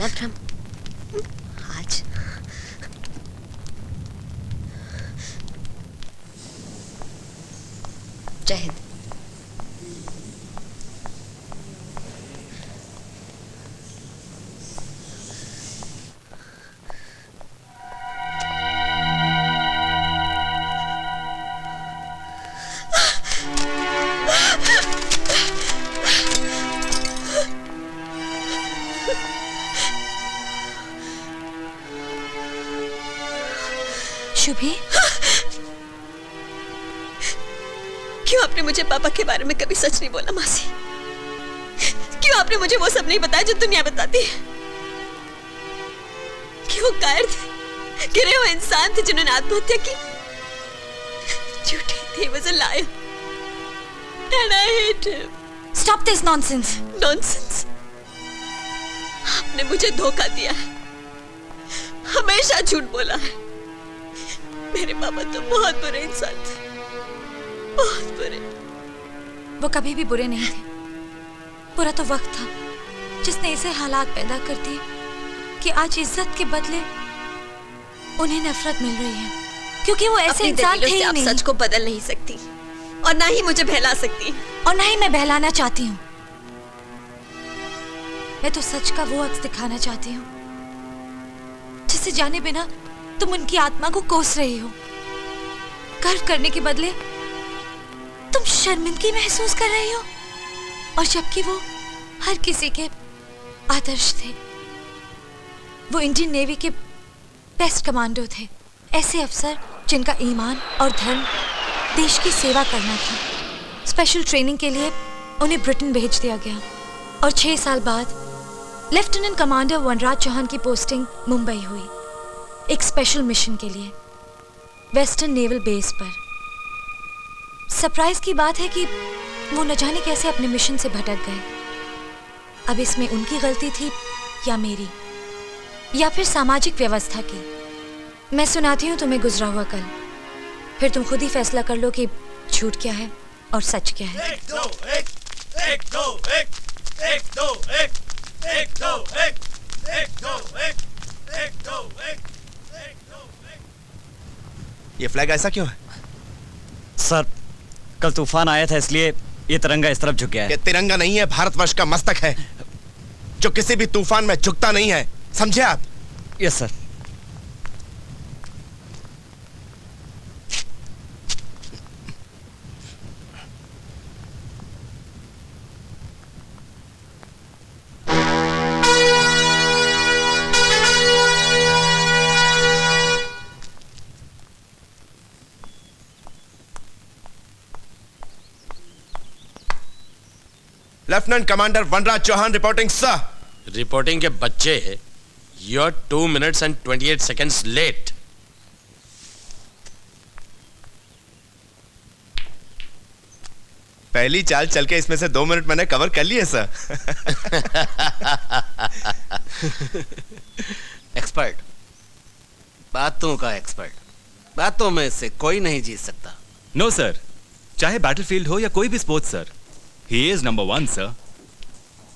नवरम आज जय हिंद। शुभी, क्यों आपने मुझे पापा के बारे में कभी सच नहीं बोला मासी? क्यों आपने मुझे वो सब नहीं बताया जो दुनिया बताती है? कि वो कायर थे, गिरे हुए इंसान थे जिन्होंने आत्महत्या की? झूठे थे, was a liar. And I hate him. stop this nonsense. Nonsense. आपने मुझे धोखा दिया है, हमेशा झूठ बोला है। मेरे पापा तो बहुत बुरे इंसान थे, बहुत बुरे। वो कभी भी बुरे नहीं थे। बुरा तो वक्त था जिसने ऐसे हालात पैदा कर दिए कि आज इज्जत के बदले उन्हें नफरत मिल रही है, क्योंकि वो ऐसे इंसान थे ही आप नहीं। सच को बदल नहीं सकती और ना ही मुझे बहला सकती और ना ही मैं बहलाना चाहती हूँ। मैं तो सच का वो अक्स दिखाना चाहती हूँ जिसे जाने बिना तुम उनकी आत्मा को कोस रही हो। गर्व करने के बदले तुम शर्मिंदगी महसूस कर रही हो, और जबकि वो हर किसी के आदर्श थे। वो इंडियन नेवी के बेस्ट कमांडो थे, ऐसे अफसर जिनका ईमान और धर्म देश की सेवा करना था। स्पेशल ट्रेनिंग के लिए उन्हें ब्रिटेन भेज दिया गया और 6 साल बाद लेफ्टिनेंट कमांडर वनराज चौहान की पोस्टिंग मुंबई हुई, एक स्पेशल मिशन के लिए वेस्टर्न नेवल बेस पर। सरप्राइज की बात है कि वो न जाने कैसे अपने मिशन से भटक गए। अब इसमें उनकी गलती थी या मेरी, या फिर सामाजिक व्यवस्था की। मैं सुनाती हूँ तुम्हें गुजरा हुआ कल, फिर तुम खुद ही फैसला कर लो कि झूठ क्या है और सच क्या है। एक दो एक, एक दो एक, एक दो एक, एक दो एक, एक दो एक, एक दो एक, एक दो एक। ये फ्लैग ऐसा क्यों है? सर, कल तूफान आया था इसलिए ये तिरंगा इस तरफ झुक गया है। ये तिरंगा नहीं है, भारतवर्ष का मस्तक है जो किसी भी तूफान में झुकता नहीं है, समझे आप? Yes sir. Lieutenant commander Vanraj Chauhan reporting sir. Reporting के बच्चे, you are 2 minutes and 28 seconds late. पहली चाल चल के इसमें से 2 मिनट मैंने कवर कर लिए सर। एक्सपर्ट, बातों का एक्सपर्ट, बातों में से कोई नहीं जीत सकता। नो सर, चाहे बैटलफील्ड हो या कोई भी sports sir, he is number 1 sir.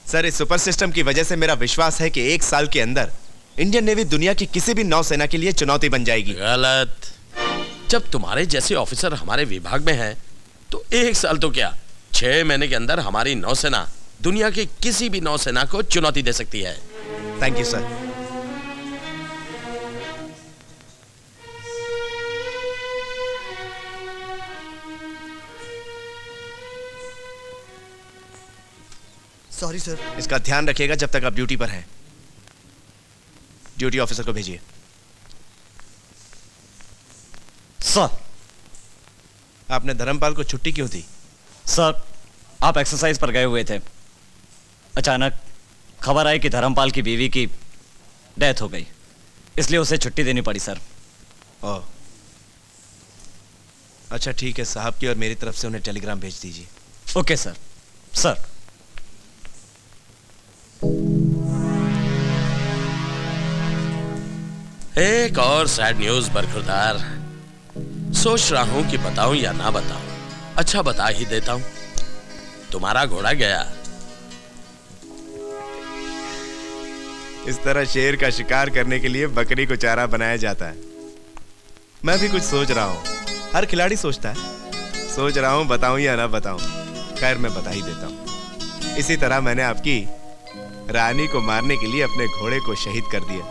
Sir, इस सुपर सिस्टम की वजह से मेरा विश्वास है कि 1 साल के अंदर इंडियन नेवी दुनिया की किसी भी नौसेना के लिए चुनौती बन जाएगी। गलत। जब तुम्हारे जैसे ऑफिसर हमारे विभाग में हैं, तो 1 साल तो क्या, 6 महीने के अंदर हमारी नौसेना दुनिया की किसी भी नौसेना को चुनौती दे सकती है। Thank you sir. Sorry sir. इसका ध्यान रखिएगा जब तक आप ड्यूटी पर हैं। ड्यूटी ऑफिसर को भेजिए। सर, आपने धर्मपाल को छुट्टी क्यों दी? सर, आप एक्सरसाइज पर गए हुए थे। अचानक खबर आई कि धर्मपाल की बीवी की डेथ हो गई, इसलिए उसे छुट्टी देनी पड़ी सर। ओह, अच्छा ठीक है, साहब की और मेरी तरफ से उन्हें टेलीग्राम भेज दीजिए। Okay sir. सर, एक और सैड न्यूज बरखुरदार। सोच रहा हूं कि बताऊं या ना बताऊं। अच्छा, बता ही देता हूं। तुम्हारा घोड़ा गया। इस तरह शेर का शिकार करने के लिए बकरी को चारा बनाया जाता है। मैं भी कुछ सोच रहा हूँ, हर खिलाड़ी सोचता है। सोच रहा हूँ बताऊं या ना बताऊं। खैर मैं बता ही देता हूँ। इसी तरह मैंने आपकी रानी को मारने के लिए अपने घोड़े को शहीद कर दिया।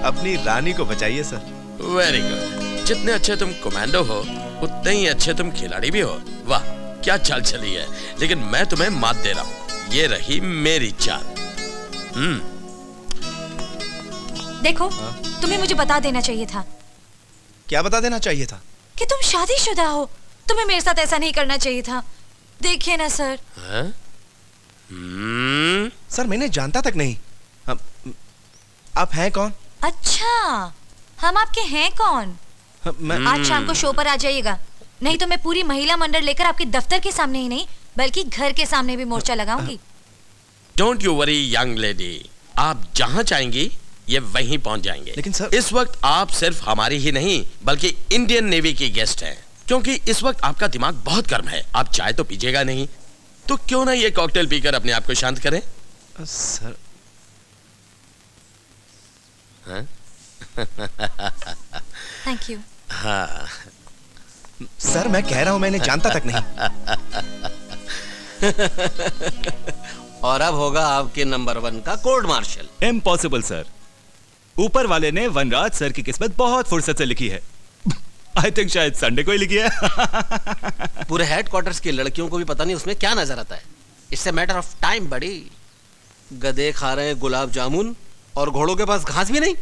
अपनी रानी को बचाइए सर। Very good. जितने अच्छे तुम कमांडो हो उतने ही अच्छे तुम खिलाड़ी भी हो। वाह क्या चाल चली है। लेकिन मैं तुम्हें मात दे रहा हूँ, ये रही मेरी चाल। देखो तुम्हें मुझे बता देना चाहिए था। क्या बता देना चाहिए था? कि तुम शादीशुदा हो। तुम्हें मेरे साथ ऐसा नहीं करना चाहिए था। देखिए ना सर। सर मैंने जानता तक नहीं। आप हैं कौन? अच्छा हम आपके हैं कौन? आज शाम को शो पर आ जाइएगा, नहीं तो मैं पूरी महिला मंडल लेकर आपके दफ्तर के सामने ही नहीं बल्कि घर के सामने भी मोर्चा लगाऊंगी। Don't you worry young lady, आप जहां चाहेंगी ये वहीं पहुंच जाएंगे। लेकिन सर इस वक्त आप सिर्फ हमारी ही नहीं बल्कि इंडियन नेवी की गेस्ट हैं। क्योंकि इस वक्त आपका दिमाग बहुत गर्म है। आप चाय तो पीजिएगा नहीं, तो क्यों ना ये कॉकटेल पीकर अपने आप को शांत करें। Sir thank you. हाँ सर मैं कह रहा हूं मैंने जानता तक नहीं। और अब होगा आपके नंबर 1 का कोर्ट मार्शल। Impossible sir. ऊपर वाले ने वनराज सर की किस्मत बहुत फुर्सत से लिखी है। आई थिंक शायद संडे को ही लिखी है। पूरे हेडक्वार्टर्स की लड़कियों को भी पता नहीं उसमें क्या नजर आता है। It's a matter of time बड़ी। गधे खा रहे हैं गुलाब जामुन और घोड़ों के पास घास भी नहीं।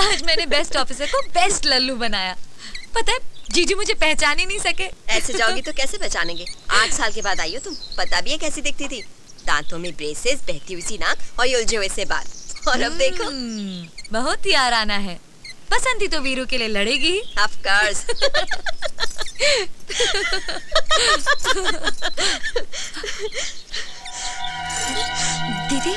आज मैंने बेस्ट ऑफिसर को बेस्ट लल्लू बनाया। पता है जीजू मुझे पहचान ही नहीं सके। ऐसे जाओगी तो कैसे पहचानेंगे? 8 साल के बाद आई हो तुम। पता भी है कैसी दिखती थी? दांतों में ब्रेसेस, बहती हुई सी नाक और ये उलझे हुए से बाल। और अब देखो बहुत याराना है। पसंद ही तो वीरू के लिए लड़ेगी ही। Of course. दीदी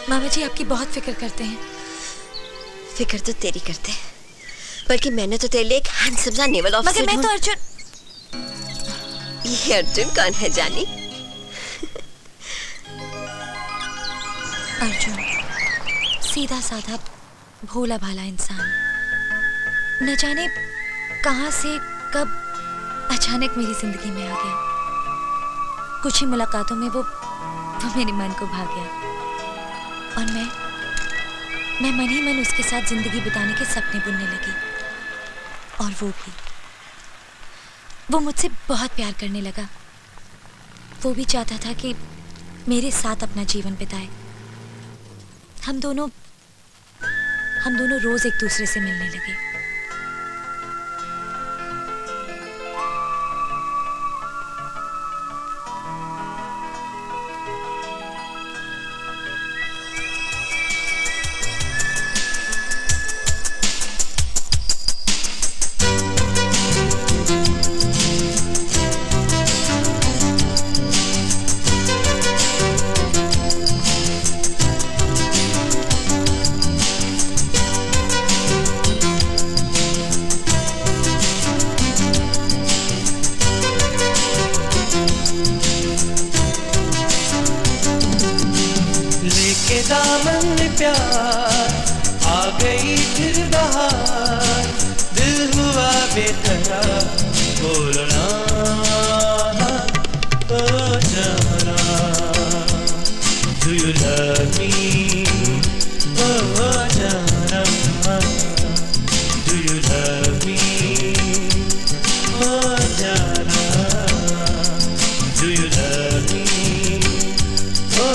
मामा जी आपकी बहुत फिक्र करते हैं। फिक्र तो तेरी करते हैं, बल्कि मैंने तो तेरे लिए एक हैंडसम सा नेवल ऑफिसर। मगर मैं तो अर्जुन। ये अर्जुन कौन है जानी? अर्जुन सीधा साधा भोला भाला इंसान, न जाने कहां से कब अचानक मेरी जिंदगी में आ गया। कुछ ही मुलाकातों में वो मेरे मन को भा गया और मैं मन ही मन उसके साथ जिंदगी बिताने के सपने बुनने लगी। और वो मुझसे बहुत प्यार करने लगा। वो भी चाहता था कि मेरे साथ अपना जीवन बिताए। हम दोनों रोज एक दूसरे से मिलने लगे। दामन में प्यार आ गई फिर बहार, दिल हुआ बेकरार, बोलना ओ जाना, do you love me, ओ जाना, do you love me, ओ जाना, do you love me, ओ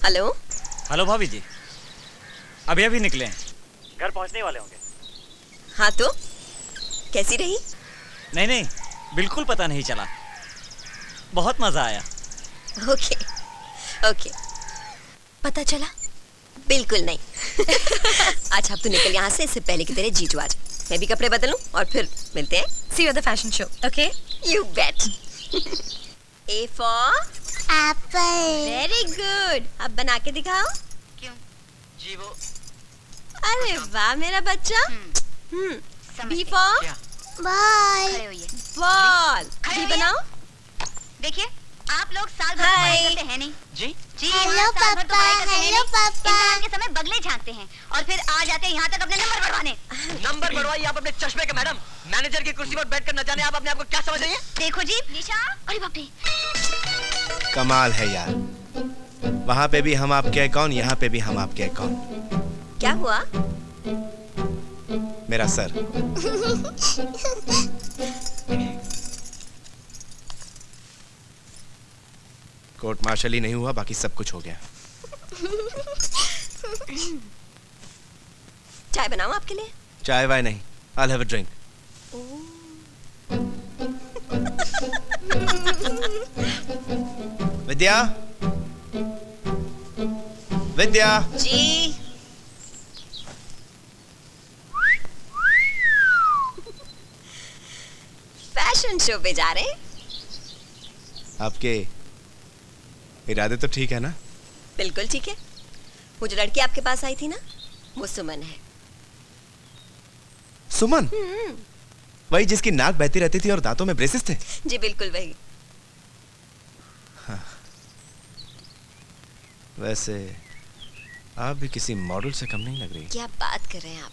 हेलो हेलो भाभी जी, अभी अभी निकले हैं, घर पहुंचने वाले होंगे। हाँ तो कैसी रही? नहीं नहीं, बिल्कुल पता नहीं चला, बहुत मजा आया। Okay okay. पता चला? बिल्कुल नहीं। अच्छा अब तू निकल यहाँ से, इससे पहले कि तेरे जीजू आ जाए। मैं भी कपड़े बदलूं और फिर मिलते हैं। See you at the fashion show, okay? You bet. A for Apple. very good. अब बना के दिखाओ। क्यों? जी वो अरे वाह मेरा बच्चा। B for ball. खड़े होइए। ball. खड़े B होइए। बनाओ। देखिए आप लोग साल भर तो Hi. पढ़ाई करते हैं नहीं जी जी हेलो हाँ, साल भर तो पढ़ाई पापा, करते हैं हेलो नहीं। पापा। इम्तिहान के समय बगले झांकते हैं और फिर आ जाते हैं यहाँ तक अपने नंबर बढ़वाने। नंबर बढ़वाइए आप अपने चश्मे के मैडम। मैनेजर की कुर्सी पर बैठकर न जाने आप अपने आप को क्या समझ रही हैं? देखो जी निशा, अरे बाप रे। कमाल है यार, वहां पे भी हम आपके कौन, यहाँ पे भी हम आपके कौन। क्या हुआ? मेरा सर। कोर्ट मार्शल ही नहीं हुआ, बाकी सब कुछ हो गया। चाय बनाऊं आपके लिए? चाय वाय नहीं, I'll have a drink. Vidya, Vidya. जी। फैशन शो पे जा रहे हैं? आपके इरादे तो ठीक है ना? बिल्कुल ठीक है। वो जो लड़की आपके पास आई थी ना, वो सुमन है। सुमन? वही जिसकी नाक बहती रहती थी और दांतों में ब्रेसेस थे? जी बिल्कुल वही। हाँ। वैसे आप भी किसी मॉडल से कम नहीं लग रही। क्या बात कर रहे हैं आप?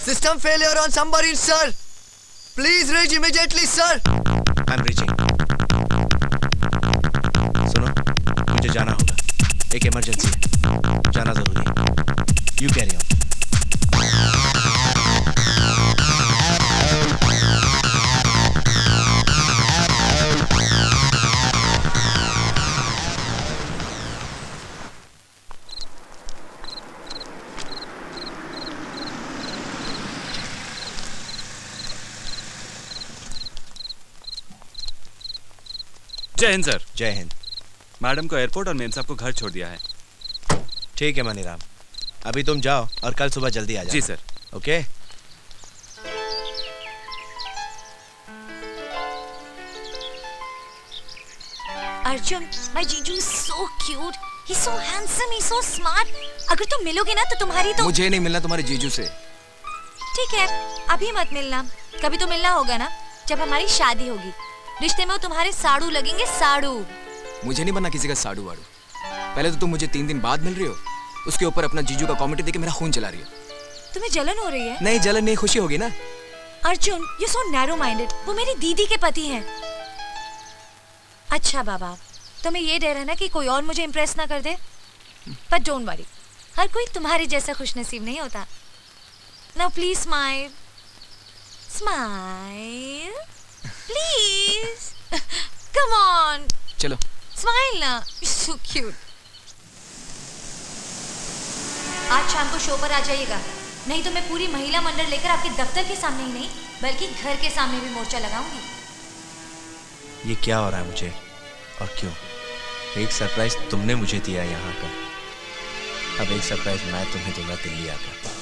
System failure on submarine, sir. Please reach immediately, sir. I'm reaching. सुनो, मुझे जाना होगा। एक इमरजेंसी है, जाना जरूरी है। You carry on. जय हिंद सर। जय हिंद। मैडम को एयरपोर्ट और मेम साहब को घर छोड़ दिया है। ठीक है मनीराम, अभी तुम जाओ और कल सुबह जल्दी आ जाओ। जी सर। ओके। अर्जुन, my जीजू is so cute. He's so handsome, he's so smart. अगर तुम मिलोगे ना तो तुम्हारी तो मुझे नहीं मिलना तुम्हारे जीजू से। ठीक है, अभी मत मिलना। कभी तो मिलना होगा ना, जब हमारी शादी होगी। रिश्ते में वो तुम्हारे साड़ू लगेंगे, साड़ू। मुझे नहीं बनना किसी का साड़ू वाड़ू। पहले तो तुम मुझे 3 दिन बाद मिल रही हो, उसके ऊपर अपना जीजू का कॉमेडी देके मेरा खून चला रही हो। तुम्हें जलन हो रही है? नहीं जलन नहीं, खुशी होगी ना। Arjun, you so narrow minded. वो मेरी दीदी के पति हैं। अच्छा बाबा, तुम्हें ये डर है ना कि कोई और मुझे इम्प्रेस ना कर दे, बट डोंट वरी, हर कोई तुम्हारे जैसा खुशनसीब नहीं होता। Now please smile, smile please, come on, चलो स्माइल ना, सो क्यूट। आज शाम को शो पर आ जाइएगा, नहीं तो मैं पूरी महिला मंडल लेकर आपके दफ्तर के सामने ही नहीं बल्कि घर के सामने भी मोर्चा लगाऊंगी। ये क्या हो रहा है मुझे और क्यों? एक सरप्राइज तुमने मुझे दिया यहाँ का, अब एक सरप्राइज मैं तुम्हें दूंगा दिल्ली आकर।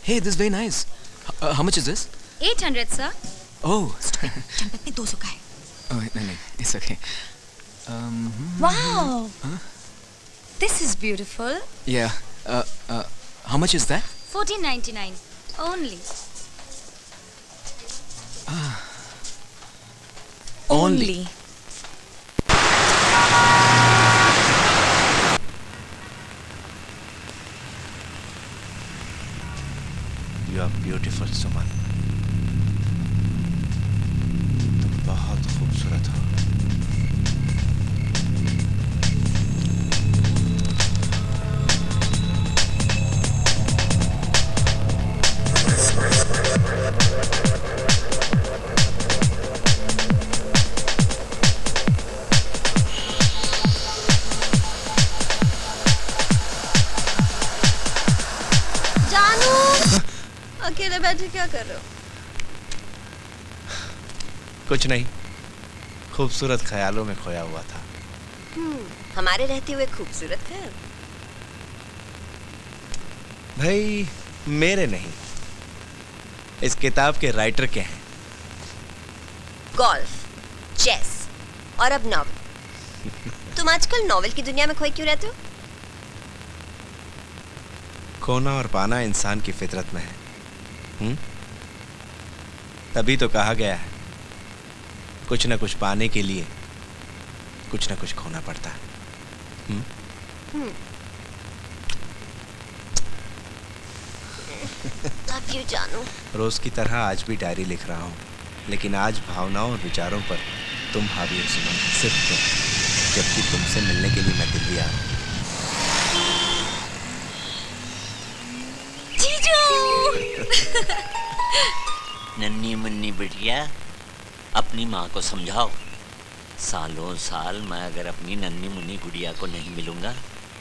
Hey, this is very nice. How much is this? 800 sir. Oh. Champak में 200 का है। Oh, नहीं, it's okay. Wow. This is beautiful. Yeah. How much is that? 14.99 only. Only. You are beautiful, Suman. तुम बहुत खूबसूरत हो। अकेले बैठे क्या कर रहे हो? कुछ नहीं, खूबसूरत ख्यालों में खोया हुआ था। हमारे रहते हुए खूबसूरत ख्याल? भाई मेरे नहीं, इस किताब के राइटर के हैं। गोल्फ, चेस और अब नॉवल। तुम आजकल नॉवल की दुनिया में खोए क्यों रहते हो? खोना और पाना इंसान की फितरत में है। तभी तो कहा गया है, कुछ न कुछ पाने के लिए कुछ न कुछ खोना पड़ता है। लव यू जानू। रोज की तरह आज भी डायरी लिख रहा हूँ, लेकिन आज भावनाओं और विचारों पर तुम हावी हो सुमन, सिर्फ तुम, जबकि तुमसे मिलने के लिए मैं दिल्ली आ रहा हूँ। नन्ही मुन्नी बिटिया, अपनी माँ को समझाओ। सालों साल मैं अगर अपनी नन्ही मुन्नी गुड़िया को नहीं मिलूंगा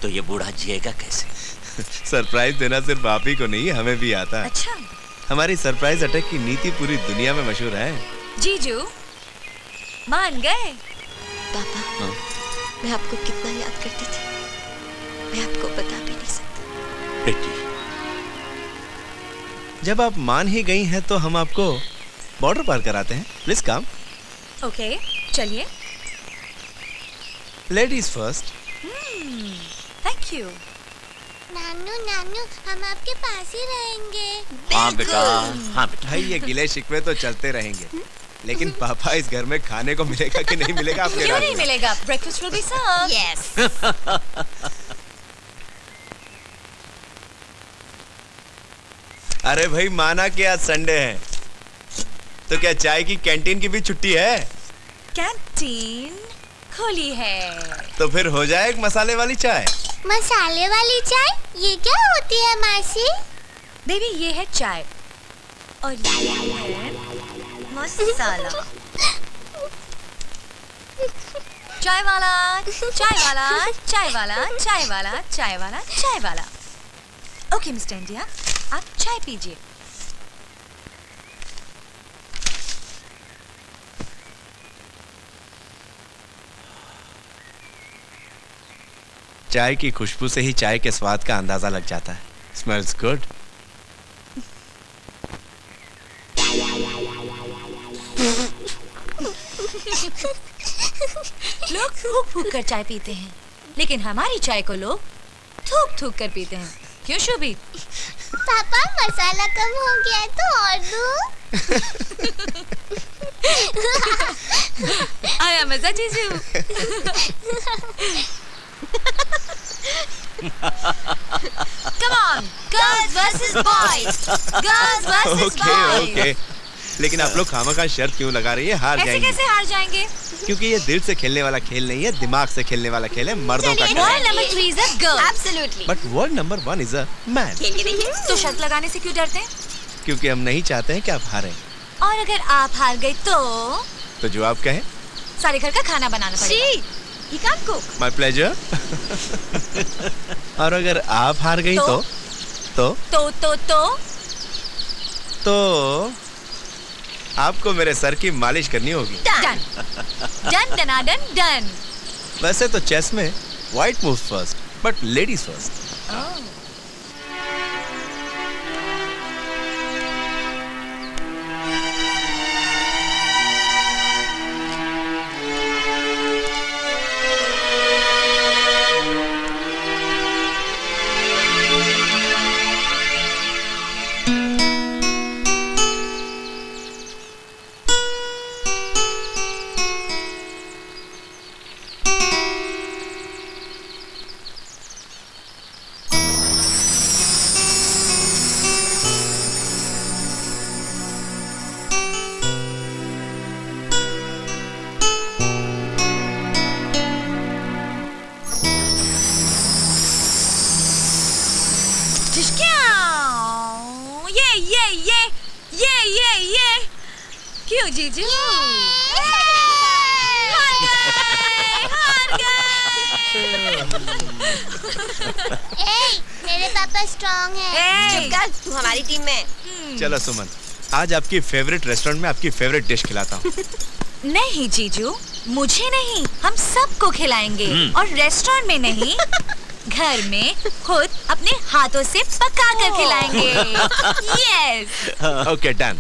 तो ये बूढ़ा जिएगा कैसे? सरप्राइज देना सिर्फ आप ही को नहीं, हमें भी आता है। अच्छा, हमारी सरप्राइज अटैक की नीति पूरी दुनिया में मशहूर है। जीजू मान गए? पापा, मैं आपको कितना याद करती थी, मैं आपको बता भी नहीं सकती। बेटी, जब आप मान ही गई हैं तो हम आपको बॉर्डर पार कराते हैं। Please come. ओके, चलिए। Ladies first. Thank you. नानू नानू, हम आपके पास ही रहेंगे। हाँ बेटा, हाँ बेटा। भाई ये गिले शिकवे तो चलते रहेंगे, लेकिन पापा इस घर में खाने को मिलेगा कि नहीं मिलेगा आपके? क्यों नहीं मिलेगा? Breakfast will be served. Yes. अरे भाई माना कि आज संडे है, तो क्या चाय की कैंटीन की भी छुट्टी है? कैंटीन खुली है। तो फिर हो जाए एक मसाले वाली चाय। मसाले वाली चाय? ये क्या होती है मासी? बेबी ये है चाय और ये है मसाला। चाय वाला, चाय वाला, चाय वाला, चाय वाला, चाय वाला, चाय वाला। ओके मिस्टर इंडिया, आप चाय पीजिए। चाय की खुशबू से ही चाय के स्वाद का अंदाजा लग जाता है। Smells good. लोग फूक फूक कर चाय पीते हैं, लेकिन हमारी चाय को लोग थूक थूक कर पीते हैं। क्यों शोभी? पापा मसाला कम हो गया है तो और दो। आया मजा जीजू। Come on, girls versus boys. Girls versus okay boys. Okay, लेकिन आप लोग खामखा शर्त क्यों लगा रही है? हार ऐसे जाएंगे। कैसे हार जाएंगे? क्योंकि ये दिल से खेलने वाला खेल नहीं है, दिमाग से खेलने वाला खेल है, मर्दों का खेल। Rule number 3 is a girl. Absolutely. But word number 1 is a man. खेल के देखिए। तो शर्त लगाने से क्यों डरते हैं? क्योंकि हम नहीं चाहते हैं कि आप हारें। और अगर आप हार गए तो जो आप कहें। सारे घर का खाना बनाना पड़ेगा। She, he can't cook. My pleasure. और अगर आप हार गई तो आपको मेरे सर की मालिश करनी होगी। डन डन डनाडन डन। वैसे तो चेस में white moves first, but ladies first. ये क्यों जीजू? हार गए। मेरे पापा स्ट्रांग है। चुप कर, तू हमारी टीम में। चलो सुमन, आज आपकी फेवरेट रेस्टोरेंट में आपकी फेवरेट डिश खिलाता हूँ। नहीं जीजू, मुझे नहीं, हम सबको खिलाएंगे। और रेस्टोरेंट में नहीं, घर में खुद अपने हाथों से पका कर खिलाएंगे। यस। Okay done.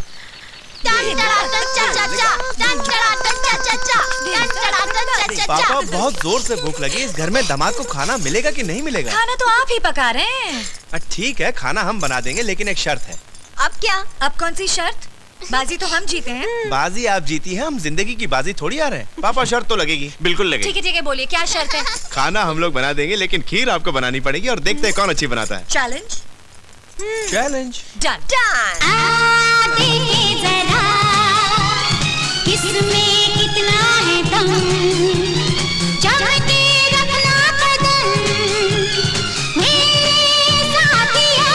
पापा बहुत जोर से भूख लगी, इस घर में दामाद को खाना मिलेगा कि नहीं मिलेगा? खाना तो आप ही पका रहे हैं। ठीक है, खाना हम बना देंगे, लेकिन एक शर्त है। अब क्या? अब कौन सी शर्त? बाजी तो हम जीते हैं। बाजी आप जीती हैं, हम जिंदगी की बाजी थोड़ी आ रहे हैं। पापा शर्त तो लगेगी। बिल्कुल लगेगी। ठीक है बोलिए, क्या शर्त है? खाना हम लोग बना देंगे, लेकिन खीर आपको बनानी पड़ेगी, और देखते हैं कौन अच्छी बनाता है। चैलेंज। Challenge done. किसमें कितना है दम, जम के रखना कदम, मेरे साथिया।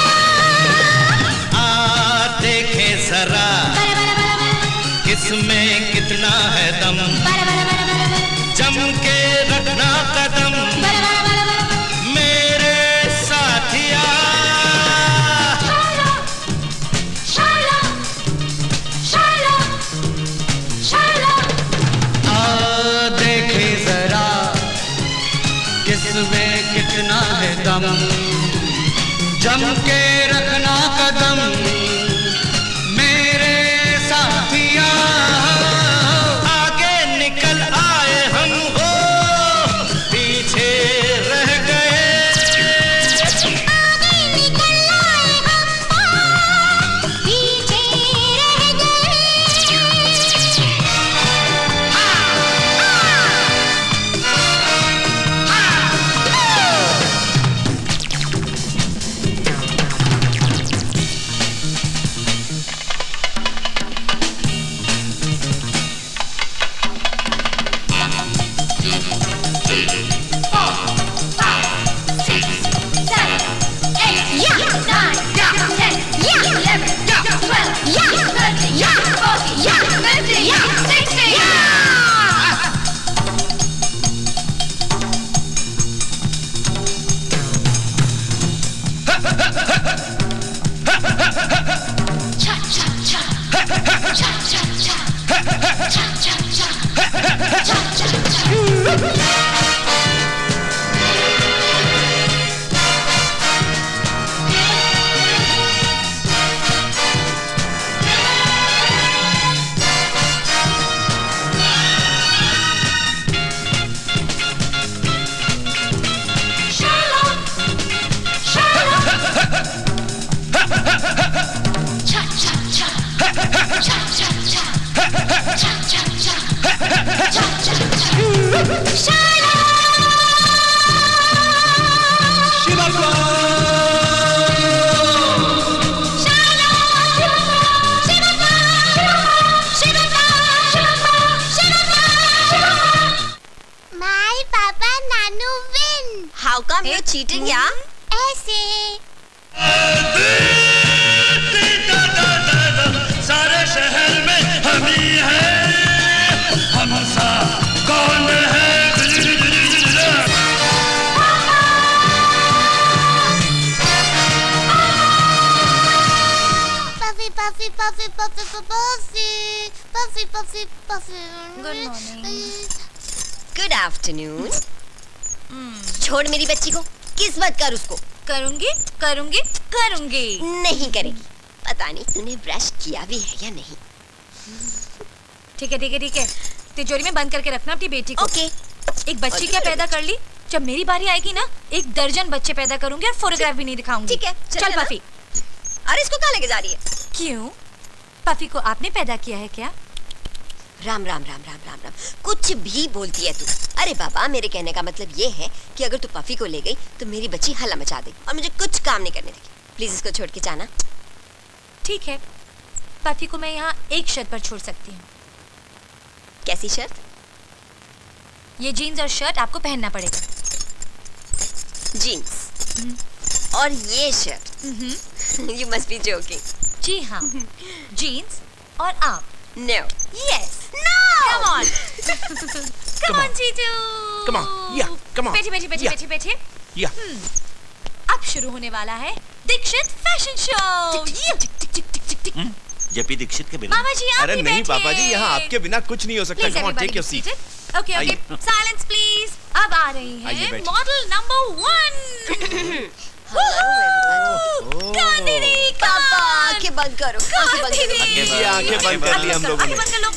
देखे जरा किसमें कितना है दम, जम के रखना कदम, मेरे साथिया। देखे जरा किसमें कितना है दम, जम के रखना कदम, मेरे साथिया। आगे निकल आए हम हो, पीछे रह गए। आगे निकल आए हम हो, पीछे रह गए। चीटिंग या ऐसे सारे शहर में हम ही हैं, हम सा कौन है? Puffy, puffy, puffy, puffy, puffy, puffy, puffy, puffy. Good morning. Good afternoon. छोड़ मेरी बच्ची को, किस बात कर उसको। करूंगी करूंगी करूंगी। नहीं करेगी। पता नहीं तूने ब्रश किया भी है या नहीं। ठीक है ठीक है ठीक है, तिजोरी में बंद करके रखना अपनी बेटी को। ओके। एक बच्ची क्या पैदा कर ली, जब मेरी बारी आएगी ना 1 दर्जन बच्चे पैदा करूंगी और फोटोग्राफ भी नहीं दिखाऊंगी। ठीक है, चल पफी। अरे इसको कहाँ लेके जा रही है? क्यों? पफी को आपने पैदा किया है क्या? राम राम राम राम राम राम, कुछ भी बोलती है तू। अरे बाबा, मेरे कहने का मतलब ये है कि अगर तू पफी को ले गई तो मेरी बच्ची हल्ला मचा देगी और मुझे कुछ काम नहीं करने देगी। प्लीज इसको छोड़ के जाना। ठीक है, पफी को मैं यहाँ एक शर्त पर छोड़ सकती हूँ। कैसी शर्त? ये जीन्स और शर्ट आपको पहनना पड़ेगा। जीन्स और ये shirt. You must be joking. जी हाँ, जीन्स और आप। No. Yes. No. Come on. Come on जीजू। Come on. Yeah, come on. बैठिए बैठिए बैठिए बैठिए बैठिए। Yeah. अब शुरू होने वाला है Dixit fashion show. JP Dixit के बिना। मामा जी आप अरे भी नहीं बैठिए। पापा जी, यहाँ आपके बिना कुछ नहीं हो सकता। Please come on, everybody take your be seat. seated. Okay, okay. आइए। Silence please. अब आ रही आइए, है बैठिए। Model number 1। कांदीनी, पापा आंखें बंद करो। आंखें बंद करो। ये आंखें बंद कर ली हम लोगों ने। बंद कर लो।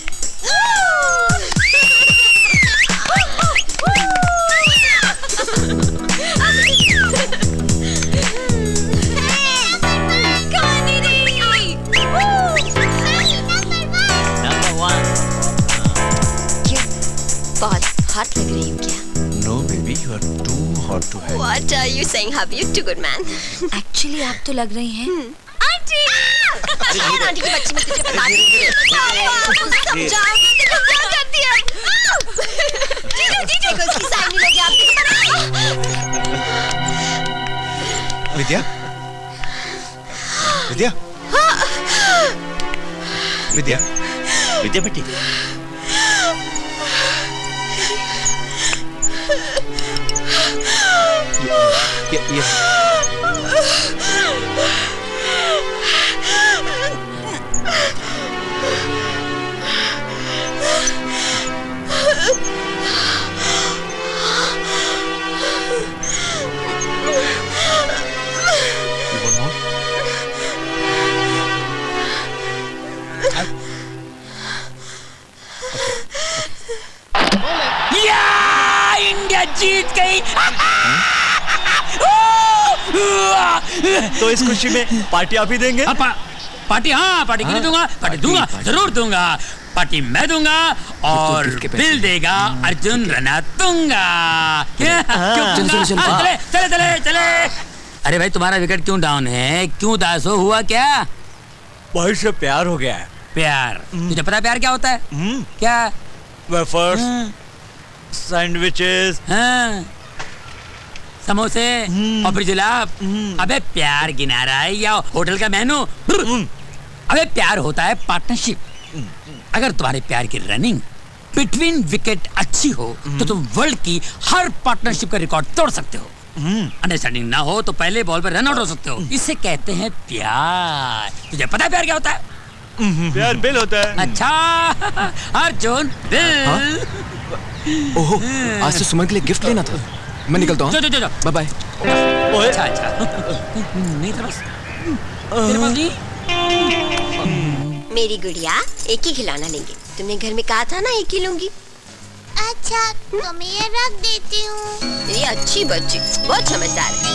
बहुत हॉट लग रही हूँ क्या? No baby, you are too hot to handle. What are you saying, hubby? You're too good man. Actually आप तो लग रही हैं आंटी। शायद आंटी की बच्ची में तुझे बता दी। पापा, तुम समझाओ, देखो क्या करती है। जीजू देखो इसकी साइड नहीं लगी आपकी। विद्या? विद्या? विद्या? विद्या बेटी। ये इंडिया जीत गई। तो इस खुशी में पार्टी आप ही देंगे? पार्टी हाँ, पार्टी क्यों दूंगा? पार्टी दूंगा, जरूर दूंगा। पार्टी मैं दूंगा और बिल देगा अर्जुन रनातुंगा। चले चले चले। अरे भाई तुम्हारा विकेट क्यों डाउन है? क्यों उदास हो? हुआ क्या? भाई से प्यार हो गया है। प्यार? तुझे पता है प्यार क्या होता है? क्या? वेफर्स, सैंडविचेस, समोसे और फिर जुलाब। अबे प्यार गिना रहा है या होटल का मेनू? अबे प्यार होता है पार्टनरशिप। अगर तुम्हारे प्यार की रनिंग बिटवीन विकेट अच्छी हो तो तुम वर्ल्ड की हर पार्टनरशिप का रिकॉर्ड तोड़ सकते हो। अंडरस्टैंडिंग ना हो तो पहले बॉल पर रन आउट हो सकते हो। इसे कहते हैं प्यार। तुझे पता है प्यार क्या होता है? प्यार बिल होता है। अच्छा अर्जुन बिल। ओहो, आज तो सुमन के लिए गिफ्ट लेना था। मैं निकलता हूँ। जो बाय बाय। अच्छा नहीं तो बस तेरे पास नहीं। मेरी गुड़िया एक ही खिलौना लेंगे। तुमने घर में कहा था ना एक ही लूंगी। अच्छा तो मैं ये रख देती हूँ। ये अच्छी बच्ची, बहुत समझदार है।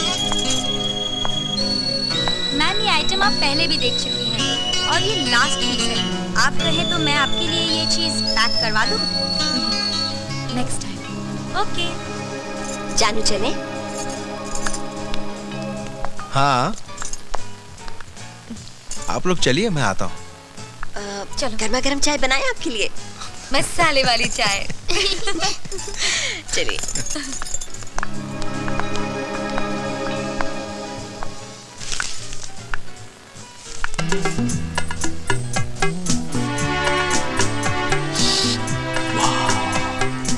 मैम ये आइटम आप पहले भी देख चुकी हैं और ये लास्ट पीस है। आप कहें तो मैं आपके लिए ये चीज पैक करवा दूँ। Next time. ओके। जानू चले? हाँ, आप लोग चलिए, मैं आता हूँ। चलो गर्मा गर्म चाय बनाए आपके लिए। मसाले वाली चाय। चलिए।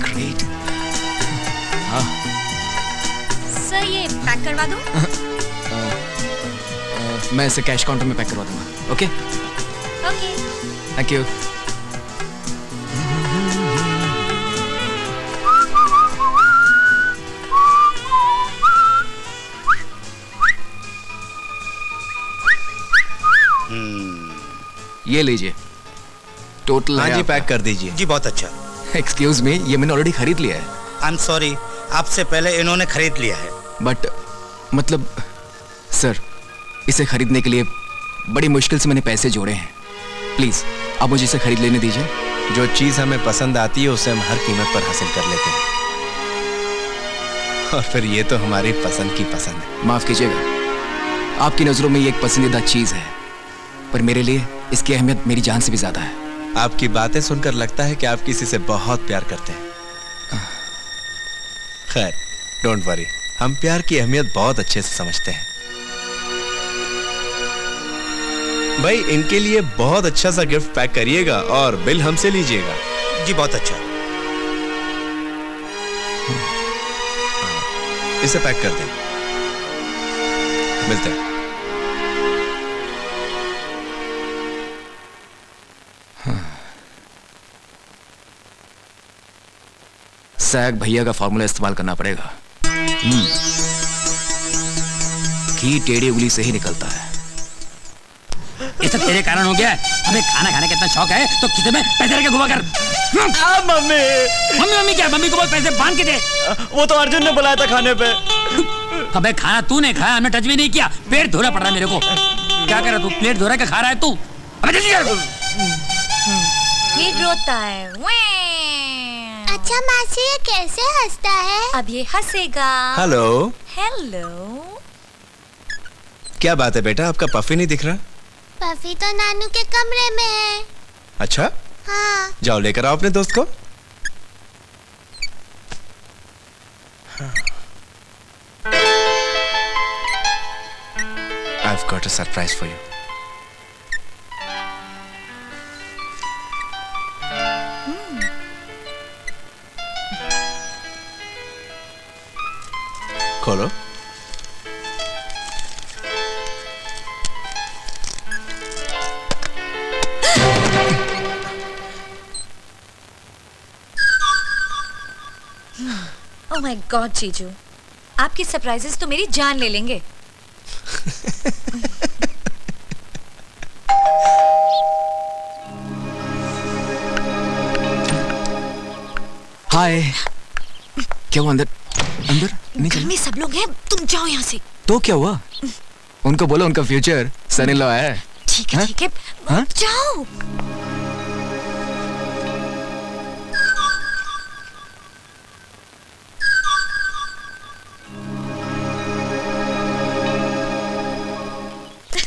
ग्रेट। हाँ सर ये पैक करवा दूं? मैं इसे कैश काउंटर में पैक करवा दूंगा। Okay okay. Thank you. ये लीजिए टोटल। हाँ जी, पैक कर दीजिए। जी बहुत अच्छा। एक्सक्यूज मी, ये मैंने ऑलरेडी खरीद लिया है। आई एम सॉरी, आपसे पहले इन्होंने खरीद लिया है। बट मतलब सर, इसे खरीदने के लिए बड़ी मुश्किल से मैंने पैसे जोड़े हैं। प्लीज आप मुझे इसे खरीद लेने दीजिए। जो चीज हमें पसंद आती है उसे हम हर कीमत पर हासिल कर लेते हैं, और फिर ये तो हमारी पसंद की पसंद है। माफ कीजिएगा, आपकी नजरों में ये एक पसंदीदा चीज है, पर मेरे लिए इसकी अहमियत मेरी जान से भी ज्यादा है। आपकी बातें सुनकर लगता है कि आप किसी से बहुत प्यार करते हैं। खैर, डोंट वरी, हम प्यार की अहमियत बहुत अच्छे से समझते हैं। भाई, इनके लिए बहुत अच्छा सा गिफ्ट पैक करिएगा और बिल हमसे लीजिएगा। जी बहुत अच्छा। इसे पैक कर दें, मिलते हैं। सैग भैया का फॉर्मूला इस्तेमाल करना पड़ेगा। घी टेढ़ी उंगली से ही निकलता है। ये सब तेरे कारण हो गया है। हमें खाना खाने का इतना शौक है तो किसी में पैसे रख के घुमा कर। मम्मी मम्मी मम्मी क्या? मम्मी को बोल पैसे बांध के दे। वो तो अर्जुन ने बुलाया था खाने पे। अबे खाना तूने खाया, हमने टच भी नहीं किया। पेट धोना पड़ रहा है मेरे को। क्या कर रहा तू? प्लेट धो रहा है, खा रहा है तू? अबे जल्दी कर। ये रोता है। अच्छा मासी, ये कैसे हंसता है? अब ये हंसेगा। हेलो। हेलो। क्या बात है बेटा, आपका पफी नहीं दिख रहा? पफी तो नानू के कमरे में है। अच्छा, हाँ। जाओ लेकर आओ अपने दोस्त को। I've got a surprise for you. खोलो। ओह माय गॉड जीजू, आपके सरप्राइजेस तो मेरी जान ले लेंगे। हाय। क्या हुआ? अंदर अंदर नहीं घर में सब लोग हैं, तुम जाओ यहाँ से। तो क्या हुआ? उनको बोलो उनका फ्यूचर सन इन लॉ है। ठीक है ठीक है, हाँ? जाओ।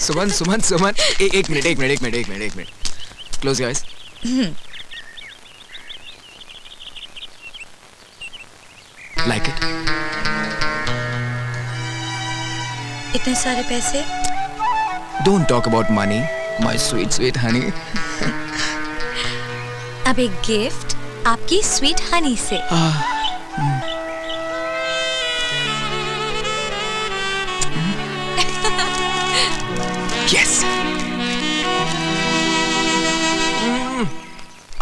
सुमन सुमन सुमन, एक minute. Close guys. Like it? इतने सारे पैसे? Don't talk about money my sweet sweet Honey. अब एक गिफ्ट आपकी स्वीट हनी से। Yes,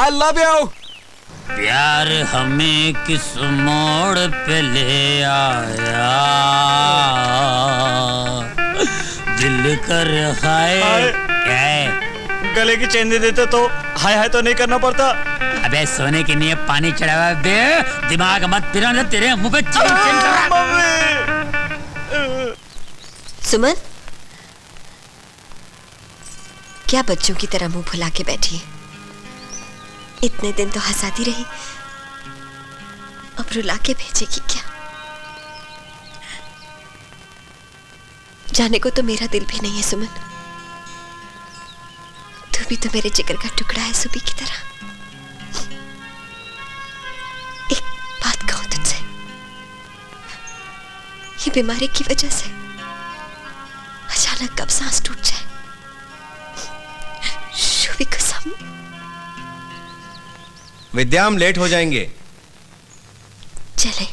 I love you. प्यार हमें किस मोड़ पे ले आया, दिल कर हाय। क्या है? गले की चेन दे देते तो हाय हाय तो नहीं करना पड़ता। अबे सोने के लिए पानी चढ़ावा बे, दिमाग मत फिराना, तेरे मुंह पे चेन सुमन, क्या बच्चों की तरह मुंह फुला के बैठी है? इतने दिन तो हंसाती रही, अब रुला के भेजेगी क्या? जाने को तो मेरा दिल भी नहीं है सुमन, तू भी तो मेरे जिगर का टुकड़ा है सुबी की तरह। एक बात कहूं तुझसे, ये बीमारी की वजह से अचानक कब सांस टूट जाए विद्या, हम लेट हो जाएंगे। चले।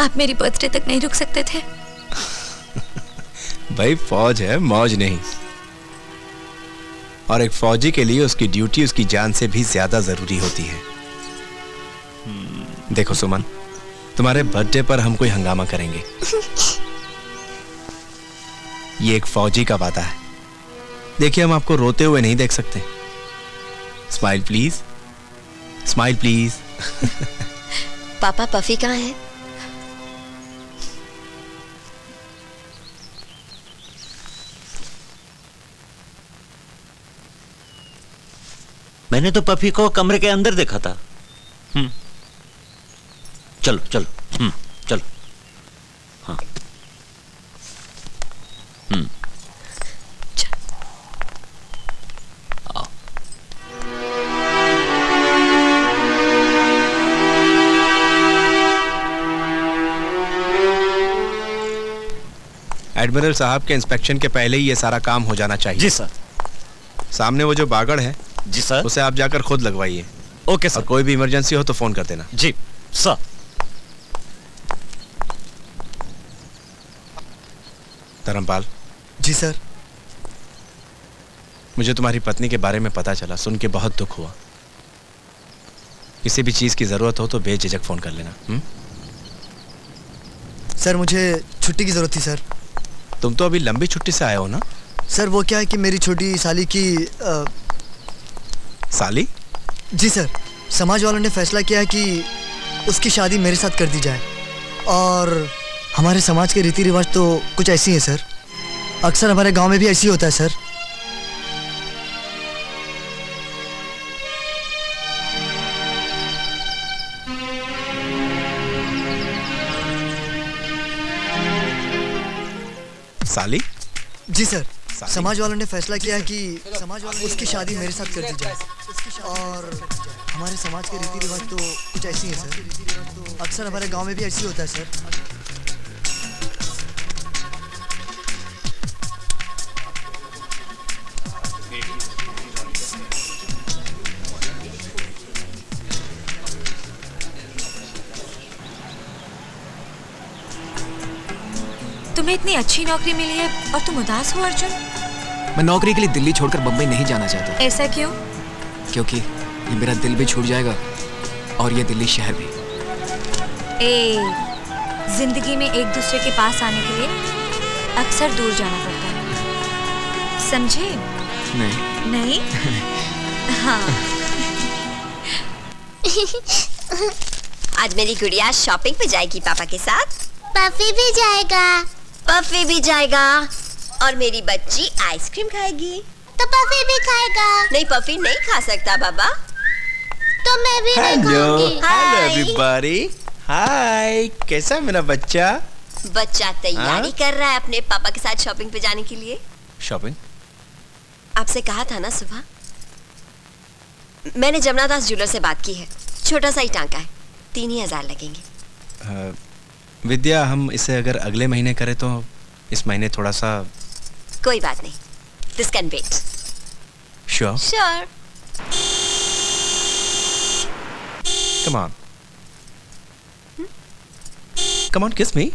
आप मेरी बर्थडे तक नहीं रुक सकते थे? भाई फौज है, मौज नहीं। और एक फौजी के लिए उसकी ड्यूटी उसकी जान से भी ज्यादा जरूरी होती है। देखो सुमन, तुम्हारे बर्थडे पर हम कोई हंगामा करेंगे। ये एक फौजी का वादा है। देखिए, हम आपको रोते हुए नहीं देख सकते। Smile please, smile please. पापा, पफी कहाँ है? मैंने तो पफी को कमरे के अंदर देखा था। चलो चलो, चलो। हाँ। आओ। एडमिरल साहब के इंस्पेक्शन के पहले ही ये सारा काम हो जाना चाहिए। जी सर। सामने वो जो बागड़ है, जी सर, उसे आप जाकर खुद लगवाइए। Okay sir. और कोई भी इमरजेंसी हो तो फोन कर देना। जी सर। धर्मपाल। जी सर। मुझे तुम्हारी पत्नी के बारे में पता चला, सुन के बहुत दुख हुआ। किसी भी चीज की जरूरत हो तो बेझिझक फोन कर लेना। सर, मुझे छुट्टी की जरूरत थी सर। तुम तो अभी लंबी छुट्टी से आए हो ना? सर, वो क्या है कि मेरी छोटी साली की साली? जी सर, समाज वालों ने फैसला किया है कि उसकी शादी मेरे साथ कर दी जाए। और हमारे समाज के रीति रिवाज तो कुछ ऐसी हैं सर। अक्सर हमारे गांव में भी ऐसी होता है सर। साली? जी सर, समाज वालों ने फैसला किया है कि समाज वालों उसकी शादी मेरे साथ कर दी जाए। और हमारे समाज के रीति रिवाज तो कुछ ऐसी हैं सर। अक्सर हमारे गांव में भी ऐसी होता है सर। तुम्हें इतनी अच्छी नौकरी मिली है और तुम उदास हो अर्जुन? मैं नौकरी के लिए दिल्ली छोड़कर बम्बई नहीं जाना चाहता। ऐसा क्यों? क्योंकि ये मेरा दिल भी छूट जाएगा और ये दिल्ली शहर भी। जिंदगी में एक दूसरे के पास आने के लिए अक्सर दूर जाना पड़ता है, समझे? नहीं। नहीं? हाँ। आज मेरी गुड़िया शॉपिंग पे जाएगी पापा के साथ। पफी भी जाएगा। पफी भी जाएगा। और मेरी बच्ची आइसक्रीम खाएगी। तो पफी भी खाएगा। नहीं, पफी नहीं खा सकता बाबा। तो मैं भी नहीं खाऊंगी। Hello everybody. हाय, कैसा है मेरा बच्चा? बच्चा तैयारी कर रहा है अपने पापा के साथ शॉपिंग पे जाने के लिए। शॉपिंग? आपसे कहा था ना सुबह। मैंने जमुना दास ज्वेलर से बात की है। छोटा सा ही टांका है, 3,000 लगेंगे। विद्या, हम इसे अगर अगले महीने करें तो इस महीने थोड़ा सा। कोई बात नहीं, this can wait. Sure? Sure. Come on, come on, kiss me.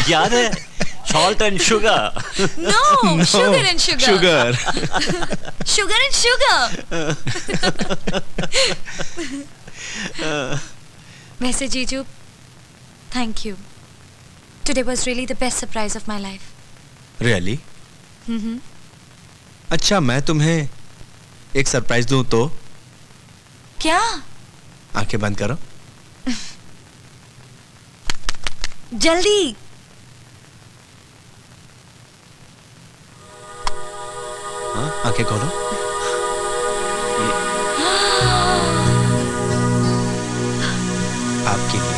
याद है? Salt and sugar. No, sugar and sugar. Sugar. Sugar and sugar. वैसे जीजू, thank you. Today was really the best surprise of my life. Really? अच्छा, मैं तुम्हें एक surprise दूं तो? क्या? आंखें बंद करो। जल्दी। आंखें खोलो। आपके लिए।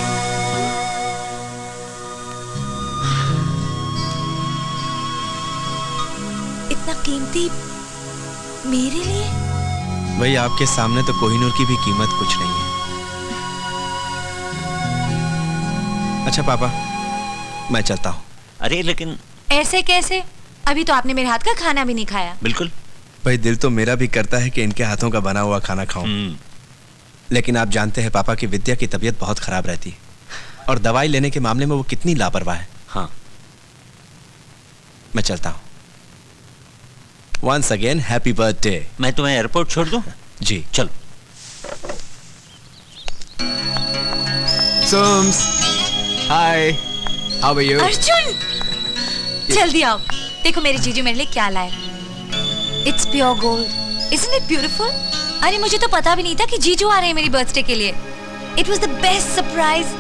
शादी मेरे लिए? भाई आपके सामने तो कोहिनूर की भी कीमत कुछ नहीं है। अच्छा पापा, मैं चलता हूँ। अरे लेकिन ऐसे कैसे? अभी तो आपने मेरे हाथ का खाना भी नहीं खाया। बिल्कुल। भाई दिल तो मेरा भी करता है कि इनके हाथों का बना हुआ खाना खाऊं, लेकिन आप जानते हैं पापा की विद्या की तबीयत बहुत खराब रहती है और दवाई लेने के मामले में वो कितनी लापरवाह है। हाँ, मैं चलता हूँ। Once again happy birthday. मैं तुम्हें एयरपोर्ट छोड़ दूं? जी चलो। सोम्स, hi, how are you? Arjun, जल्दी आओ, देखो मेरे जीजू मेरे लिए क्या लाए। It's pure gold, isn't it beautiful? अरे मुझे तो पता भी नहीं था कि जीजू आ रहे हैं मेरी बर्थडे के लिए। It was the best surprise.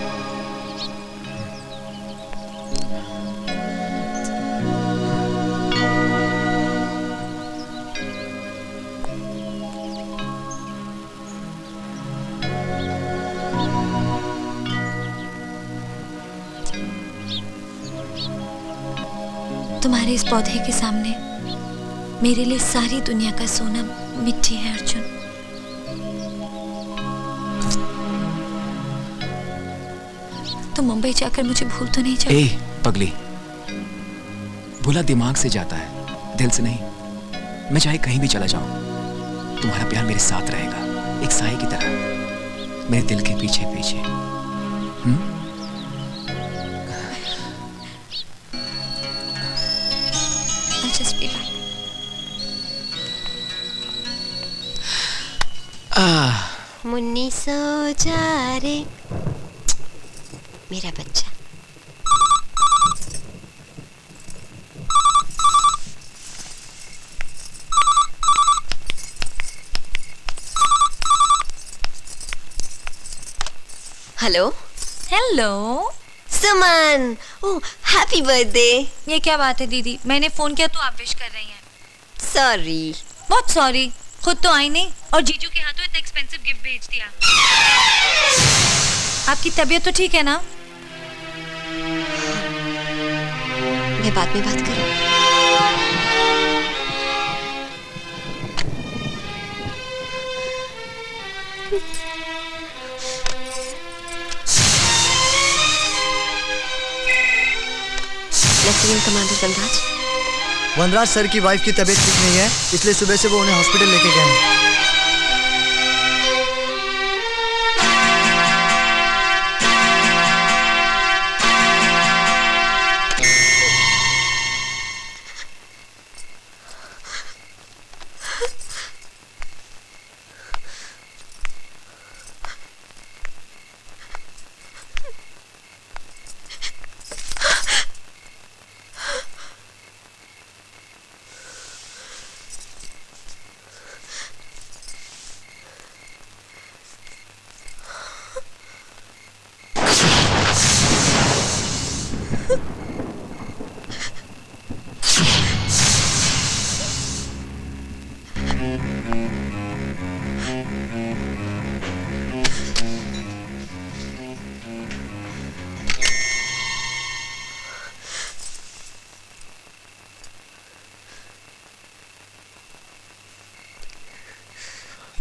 तुम्हारे इस पौधे के सामने मेरे लिए सारी दुनिया का सोना मिट्टी है अर्जुन। तुम मुंबई जाकर मुझे भूल तो नहीं जाओगे? ए पगली, भूला दिमाग से जाता है, दिल से नहीं। मैं चाहे कहीं भी चला जाऊं, तुम्हारा प्यार मेरे साथ रहेगा, एक साए की तरह, मेरे दिल के पीछे पीछे। I'll just be back. Munni सो जा रे मेरा बच्चा। हेलो हेलो सुमन, ओह हैप्पी बर्थडे। ये क्या बात है दीदी, मैंने फोन किया तो आप विश कर रही हैं। सॉरी। बहुत सॉरी, खुद तो आई नहीं और जीजू के हाथों इतना एक्सपेंसिव गिफ्ट भेज दिया। आपकी तबीयत तो ठीक है ना? मैं बाद में बात करूं। लेफ्टिनेंट कमांडर वनराज। वनराज सर की वाइफ की तबीयत ठीक नहीं है, इसलिए सुबह से वो उन्हें हॉस्पिटल लेके गए हैं।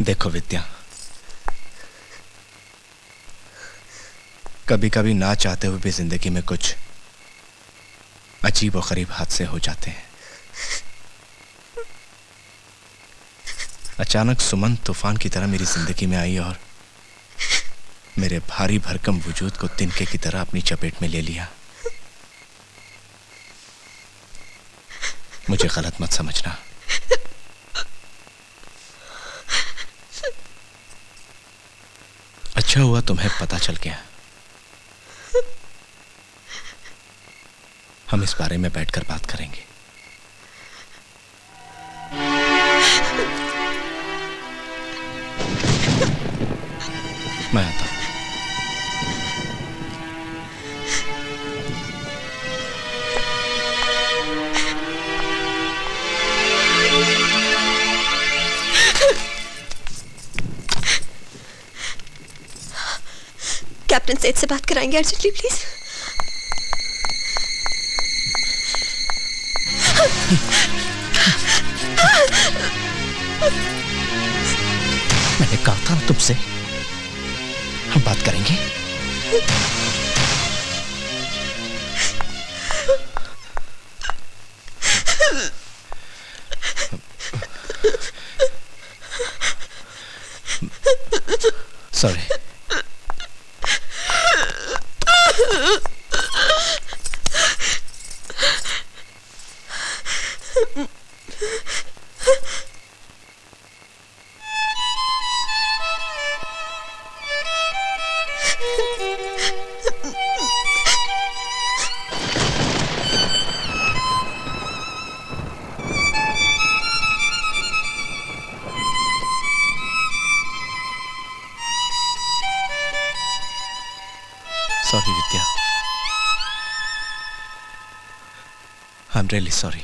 देखो विद्या, कभी कभी ना चाहते हुए भी जिंदगी में कुछ अजीब और गरीब हादसे हो जाते हैं। अचानक सुमन तूफान की तरह मेरी जिंदगी में आई और मेरे भारी भरकम वजूद को तिनके की तरह अपनी चपेट में ले लिया। मुझे गलत मत समझना। अच्छा हुआ तुम्हें पता चल गया। हम इस बारे में बैठकर बात करेंगे। मैं आता हूं। कैप्टन सेठ से बात कराएंगे अर्जेंटली प्लीज। मैंने कहा था ना तुमसे, हम बात करेंगे। Sorry. Sorry, Vidya. I'm really sorry.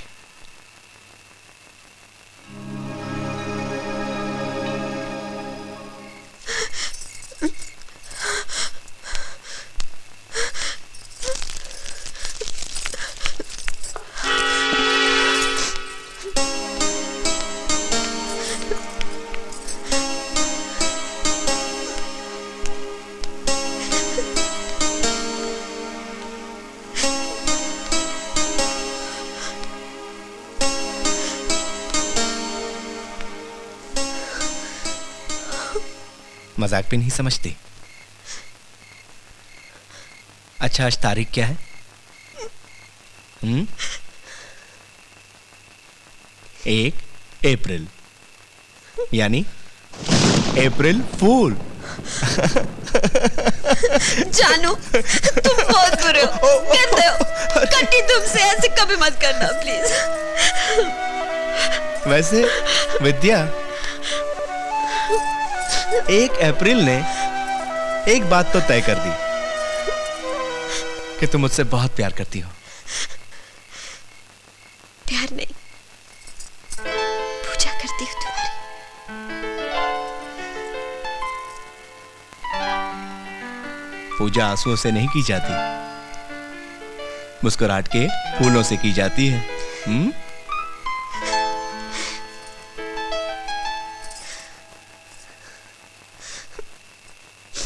मजाक भी नहीं समझती। अच्छा, आज तारीख क्या है? 1 अप्रैल, यानी अप्रैल फूल। जानू, तुम बहुत बुरे हो। कहते हो कटी, तुमसे ऐसे कभी मत करना प्लीज। वैसे विद्या, 1 अप्रैल ने एक बात तो तय कर दी कि तुम मुझसे बहुत प्यार करती हो। प्यार नहीं, पूजा करती हूँ तुम्हारी। पूजा आंसुओं से नहीं की जाती, मुस्कुराहट के फूलों से की जाती है।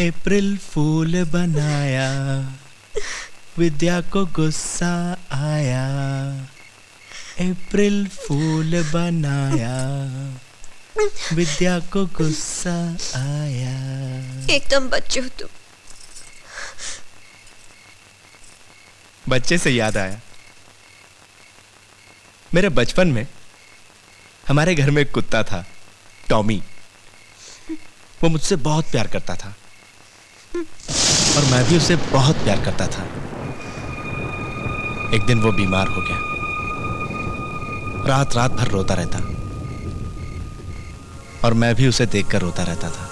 अप्रैल फूल बनाया, विद्या को गुस्सा आया। अप्रैल फूल बनाया, विद्या को गुस्सा आया। एकदम बच्चे हो तुम। बच्चे से याद आया, मेरे बचपन में हमारे घर में एक कुत्ता था, टॉमी। वो मुझसे बहुत प्यार करता था और मैं भी उसे बहुत प्यार करता था। एक दिन वो बीमार हो गया, रात रात भर रोता रहता और मैं भी उसे देखकर रोता रहता था।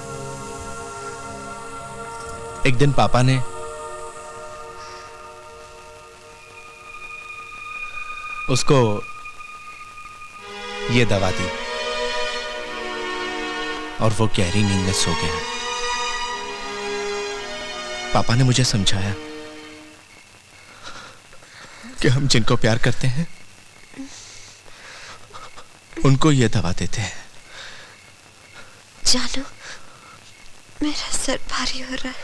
एक दिन पापा ने उसको ये दवा दी और वो गहरी नींद में सो गया। पापा ने मुझे समझाया कि हम जिनको प्यार करते हैं उनको ये दवा देते हैं। जानू, मेरा सर भारी हो रहा है।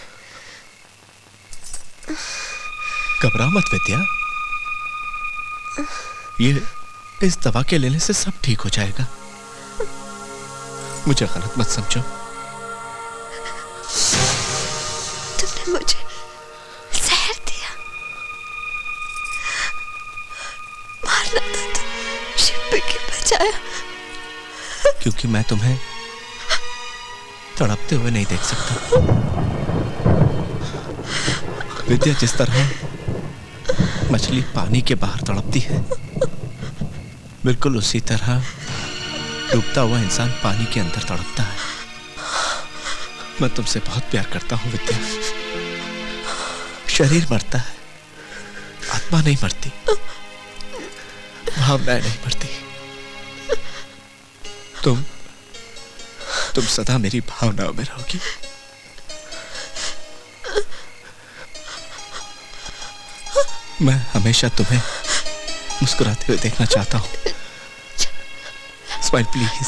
घबराओ मत विद्या, ये इस दवा के लेने से सब ठीक हो जाएगा। मुझे गलत मत समझो। तुमने मुझे जहर दिया, मारना था तो शिव की बचाया। क्योंकि मैं तुम्हें तड़पते हुए नहीं देख सकता। विद्या, जिस तरह मछली पानी के बाहर तड़पती है, बिल्कुल उसी तरह डूबता हुआ इंसान पानी के अंदर तड़पता है। मैं तुमसे बहुत प्यार करता हूं विद्या। शरीर मरता है, आत्मा नहीं मरती, भावनाएं नहीं मरती। तुम सदा मेरी भावनाओं में रहोगी। मैं हमेशा तुम्हें मुस्कुराते हुए देखना चाहता हूं। Smile please.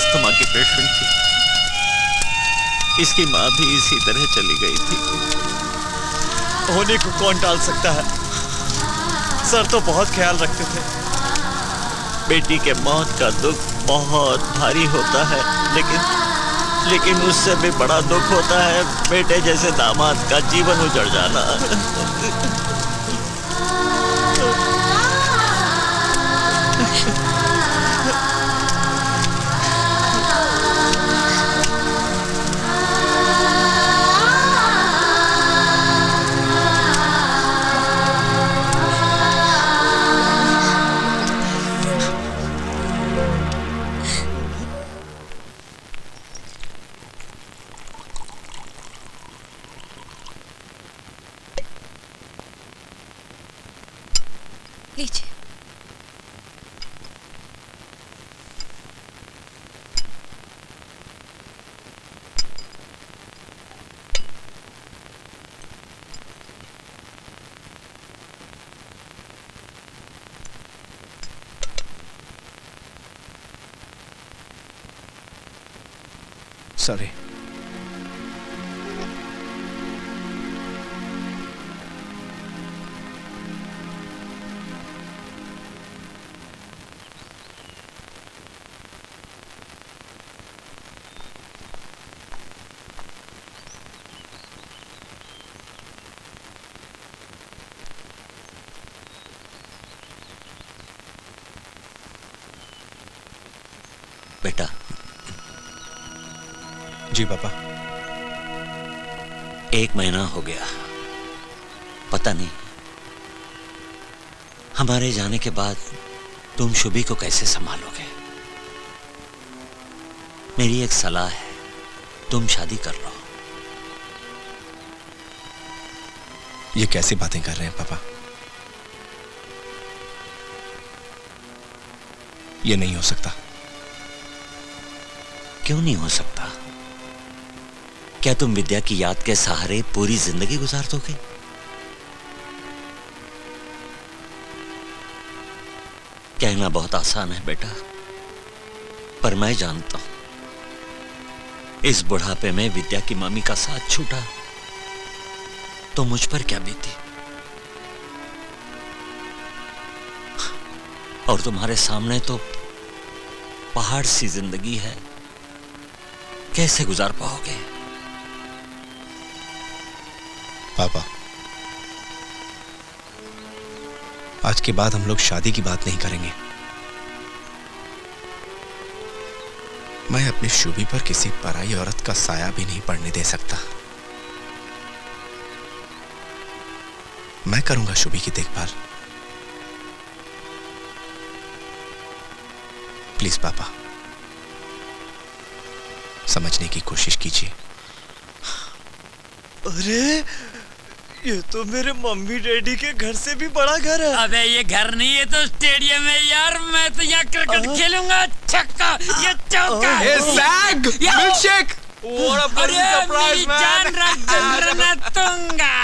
अस्थमा की पेशेंट थी। इसकी माँ भी इसी तरह चली गई थी। होने को कौन टाल सकता है? सर तो बहुत ख्याल रखते थे। बेटी के मौत का दुख बहुत भारी होता है, लेकिन उससे भी बड़ा दुख होता है बेटे जैसे दामाद का जीवन उजड़ जाना। लीजिए। सॉरी। बेटा। जी पापा। 1 महीना हो गया। पता नहीं हमारे जाने के बाद तुम शुभी को कैसे संभालोगे। मेरी एक सलाह है, तुम शादी कर लो। ये कैसी बातें कर रहे हैं पापा? ये नहीं हो सकता। क्यों नहीं हो सकता? क्या तुम विद्या की याद के सहारे पूरी जिंदगी गुजार दोगे? कहना बहुत आसान है बेटा, पर मैं जानता हूं इस बुढ़ापे में विद्या की मम्मी का साथ छूटा तो मुझ पर क्या बीती। और तुम्हारे सामने तो पहाड़ सी जिंदगी है, कैसे गुजार पाओगे? पापा, आज के बाद हम लोग शादी की बात नहीं करेंगे। मैं अपनी शुभी पर किसी पराई औरत का साया भी नहीं पड़ने दे सकता। मैं करूंगा शुभी की देखभाल। प्लीज पापा, समझने की कोशिश कीजिए। अरे ये तो मेरे मम्मी डैडी के घर से भी बड़ा घर है। अबे ये घर नहीं, ये तो स्टेडियम है यार। मैं तो यहाँ क्रिकेट खेलूंगा। छक्का, ये चौका। मिल्कशेक। अरे मेरी जान रख दूंगा।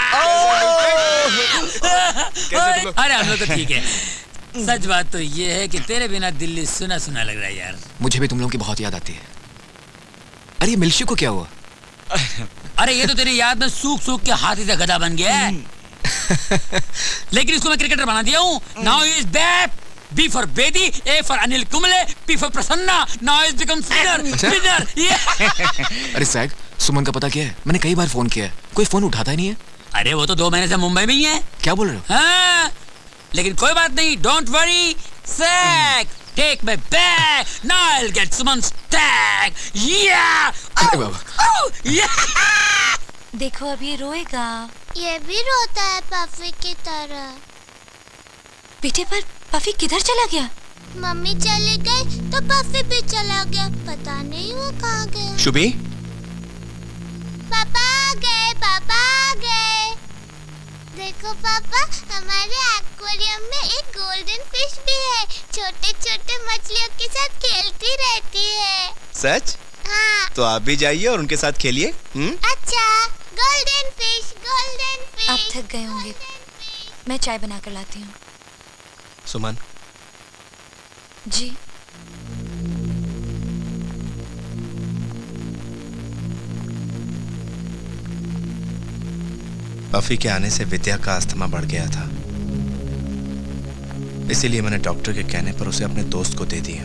अरे हम लोग तो ठीक है। सच बात तो ये है कि तेरे बिना दिल्ली सुना सुना लग रहा है यार। मुझे भी तुम लोगों की बहुत याद आती है। अरे ये मिल्कशेक को क्या हुआ? अरे ये तो तेरी याद में सूख सूख के हाथी से गधा बन गया है। लेकिन इसको मैं क्रिकेटर बना दिया हूँ। Now is back. B for Bedi, A for Anil Kumble, P for Prasanna. Now is become winner, winner. अरे सैग, सुमन का पता क्या है? मैंने कई बार फोन किया है, कोई फोन उठाता ही नहीं है। अरे वो तो 2 महीने से मुंबई में ही है। क्या बोल रहे हो? हाँ, लेकिन कोई बात नहीं, don't worry. Sag, take me back. Now I'll get Suman's tag. Yeah. अरे बाबा। देखो अब ये रोएगा। ये भी रोता है पफी की तरह। बेटे पर पफी किधर चला गया? मम्मी चली गई तो पफी भी चला गया। पता नहीं वो कहाँ गया। शुभी, पापा आ गए, पापा आ गए। देखो पापा, हमारे एक्वेरियम में एक गोल्डन फिश भी है। छोटे छोटे मछलियों के साथ खेलती रहती है। सच? हाँ। तो आप भी जाइए और उनके साथ खेलिए। अच्छा, गोल्डन फिश, गोल्डन फिश। आप थक गए होंगे, मैं चाय बना कर लाती हूँ। सुमन, जी। पफी के आने से विद्या का अस्थमा बढ़ गया था, इसीलिए मैंने डॉक्टर के कहने पर उसे अपने दोस्त को दे दिया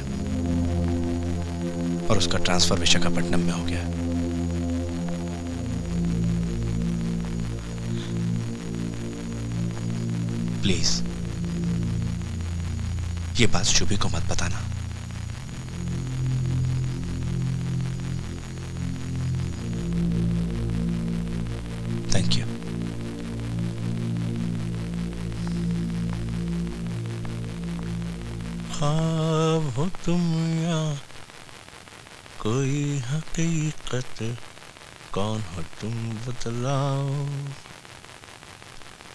और उसका ट्रांसफर विशाखापट्टनम में हो गया। प्लीज ये बात शुभी को मत बताना। Thank you. ख्वाब हो तुम या कोई हकीकत, कौन हो तुम बतलाओ।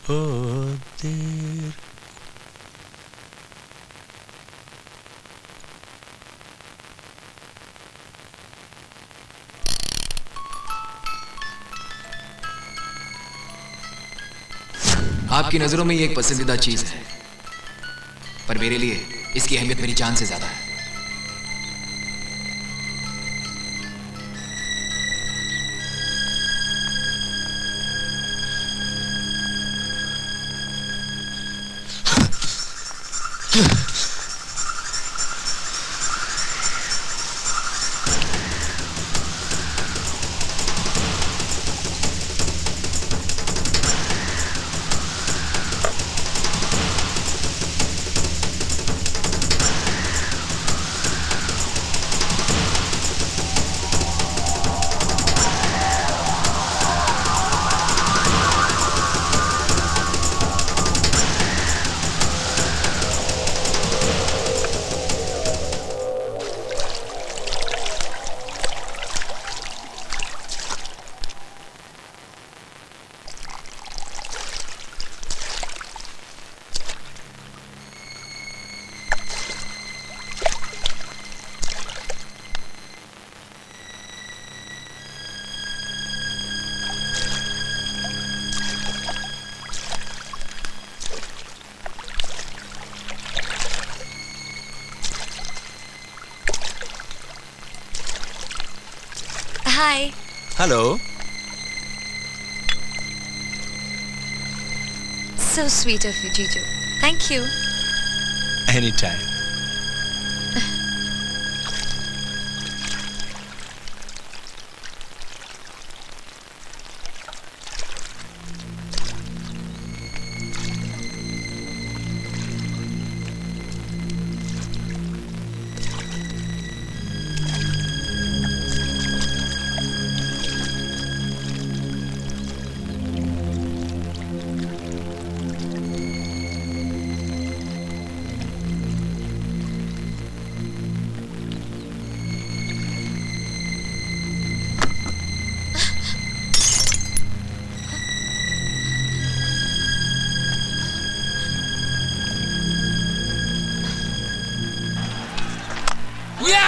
ओ देर आपकी नजरों में ये एक पसंदीदा चीज है, पर मेरे लिए इसकी अहमियत मेरी जान से ज्यादा है। Hi. Hello. So sweet of you, Jiju. Thank you. Anytime.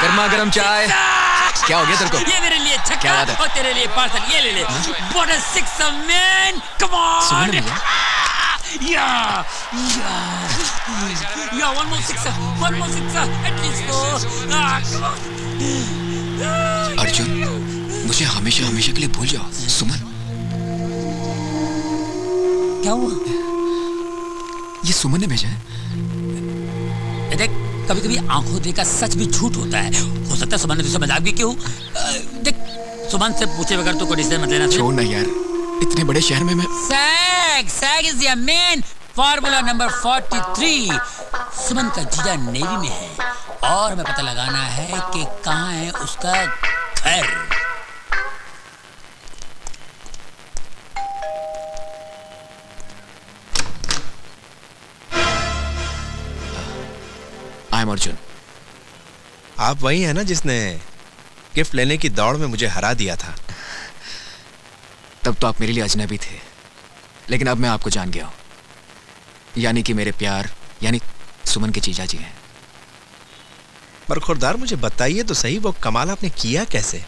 गर्मा गर्म चाय। क्या हो गया तेरे को? ये मेरे लिए क्या छक्का बात है? और तेरे लिए पार्सल। ये ले ले। What a sixer, man! Come on! Yeah, one more sixer, at least four. Come on. Arjun, मुझे हमेशा हमेशा के लिए भूल जाओ। सुमन, क्या हुआ? ये सुमन ने भेजा है। देख, कभी कभी आंखों देखा सच भी झूठ होता है। हो सकता है सुमन ने तुझसे मजाक भी किया हो। देख, सुमन से पूछे बगैर तो कोई डिसीजन मत लेना। छोड़ ना यार, इतने बड़े शहर में मैं। Sag is the main formula number 43। Suman का जीजा नेवी में है और हमें पता लगाना है कि कहाँ है उसका घर। I am Arjun. आप वही है ना जिसने गिफ्ट लेने की दौड़ में मुझे हरा दिया था? तब तो आप मेरे लिए अजनबी थे, लेकिन अब मैं आपको जान गया हूं। यानी कि मेरे प्यार यानी सुमन के जीजा जी हैं। पर खुरदार, मुझे बताइए तो सही, वो कमाल आपने किया कैसे?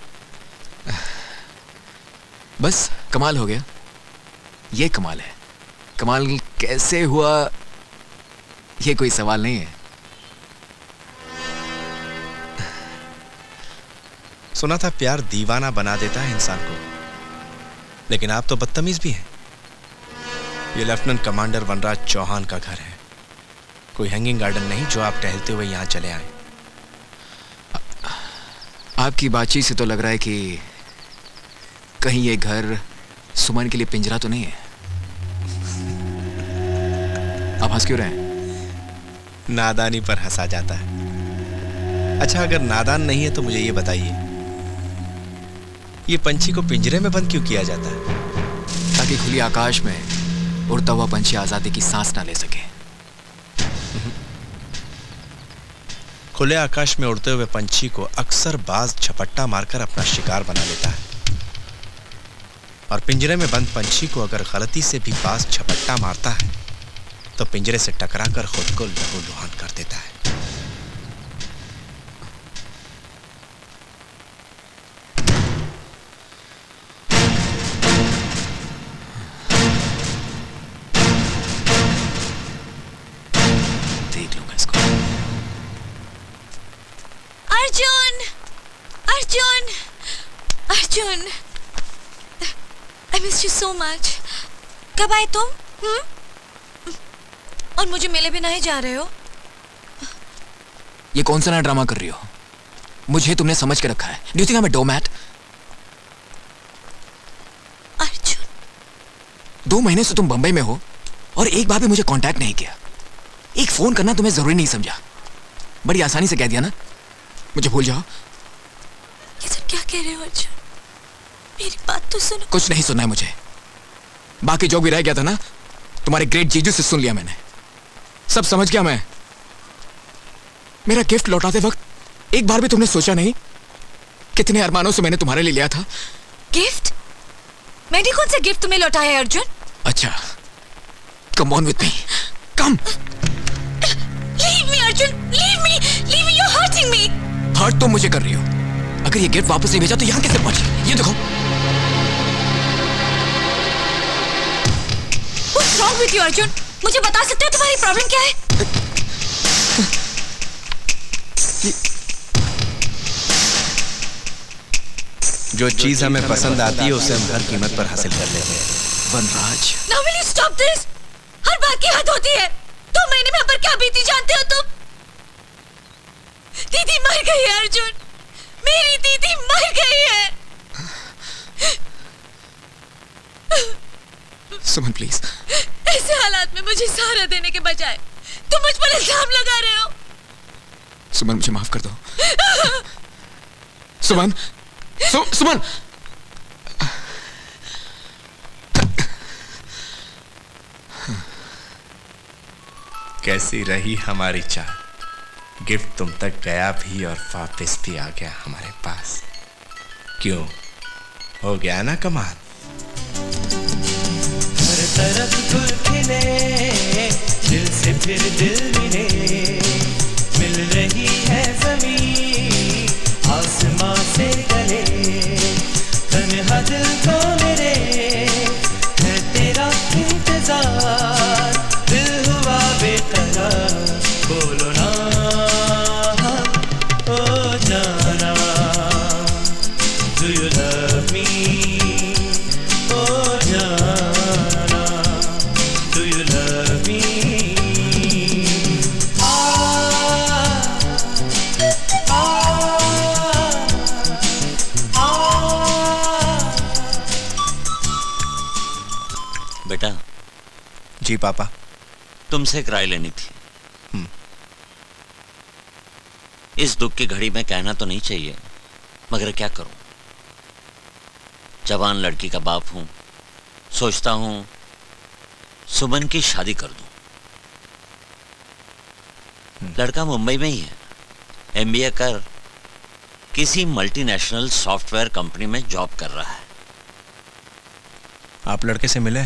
बस कमाल हो गया। ये कमाल है। कमाल कैसे हुआ ये कोई सवाल नहीं है। सुना था प्यार दीवाना बना देता है इंसान को, लेकिन आप तो बदतमीज भी हैं। ये लेफ्टिनेंट कमांडर वनराज चौहान का घर है। कोई हैंगिंग गार्डन नहीं जो आप टहलते हुए यहाँ चले आए। आपकी बातचीत से तो लग रहा है कि कहीं ये घर सुमन के लिए पिंजरा तो नहीं है। आप हंस क्यों रहे हैं? नादानी पर हंसा जाता है। अच्छा, अगर नादान नहीं है तो मुझे ये बताइए, ये पंछी को पिंजरे में बंद क्यों किया जाता है? ताकि खुली आकाश में उड़ता हुआ पंछी आजादी की सांस ना ले सके। खुले आकाश में उड़ते हुए पंछी को अक्सर बाज झपट्टा मारकर अपना शिकार बना लेता है, और पिंजरे में बंद पंछी को अगर गलती से भी बाज झपट्टा मारता है तो पिंजरे से टकराकर खुद को लहूलुहान कर देता है। देख लूंगा इसको। Arjun, Arjun, Arjun, I miss you so much. कब आए तुम? और मुझे मिले बिना ही जा रहे हो? ये कौन सा नया ड्रामा कर रही हो? मुझे तुमने समझ के रखा है। Do you think I'm a doormat? Arjun, 2 महीने से तुम बंबई में हो और एक बार भी मुझे कांटेक्ट नहीं किया। एक फोन करना तुम्हें जरूरी नहीं समझा। बड़ी आसानी से कह दिया ना, मुझे भूल जाओ। ये सब क्या कह रहे हो अर्जुन? मेरी बात तो सुनो। कुछ नहीं सुनना है मुझे। बाकी जो भी रह गया था ना, तुम्हारे ग्रेट जीजू से सुन लिया मैंने। सब समझ गया मैं। मेरा गिफ्ट लौटाते वक्त एक बार भी तुमने सोचा नहीं कितने अरमानों से मैंने तुम्हारे लिए लिया था। गिफ्ट? मैंने कौन सा गिफ्ट तुम्हें लौटाया है अर्जुन? अच्छा, come on with me, come. Leave me Arjun, leave me, you're hurting me. Hurt तुम मुझे कर रही हो। अगर ये गिफ्ट वापस नहीं भेजा तो यहाँ कैसे पहुंची? ये देखो। What's wrong with you Arjun? मुझे बता सकते हो तुम्हारी प्रॉब्लम क्या है? जो चीज हमें पसंद आती है उसे हम हर कीमत पर हासिल कर लेते हैं। वनराज, Now will you stop this? हर बात की हद होती है। 2 महीने में हम पर क्या बीती जानते हो तुम? दीदी मर गई है अर्जुन, मेरी दीदी मर गई है। सुमन प्लीज। ऐसे हालात में मुझे सहारा देने के बजाय तुम मुझ पर इल्जाम लगा रहे हो। सुमन मुझे माफ कर दो। सुमन, सुमन। कैसी रही हमारी चाह? गिफ्ट तुम तक गया भी और वापस भी आ गया हमारे पास। क्यों, हो गया ना कमाल? हर तरफ फूल खिले, दिल से फिर दिल मिले, मिल रही है ज़मीं आसमां से गले, तन्हा दिल को मेरे है तेरा इंतजार, दिल हुआ बेकरार, बोलो ना ओ जाना, do you love me? ओ जाना, do you love me? बेटा। जी पापा। तुमसे एक राय लेनी थी। इस दुख की घड़ी में कहना तो नहीं चाहिए, मगर क्या करूं? जवान लड़की का बाप हूं, सोचता हूं सुमन की शादी कर दूं। लड़का मुंबई में ही है, एमबीए कर किसी मल्टीनेशनल सॉफ्टवेयर कंपनी में जॉब कर रहा है। आप लड़के से मिले?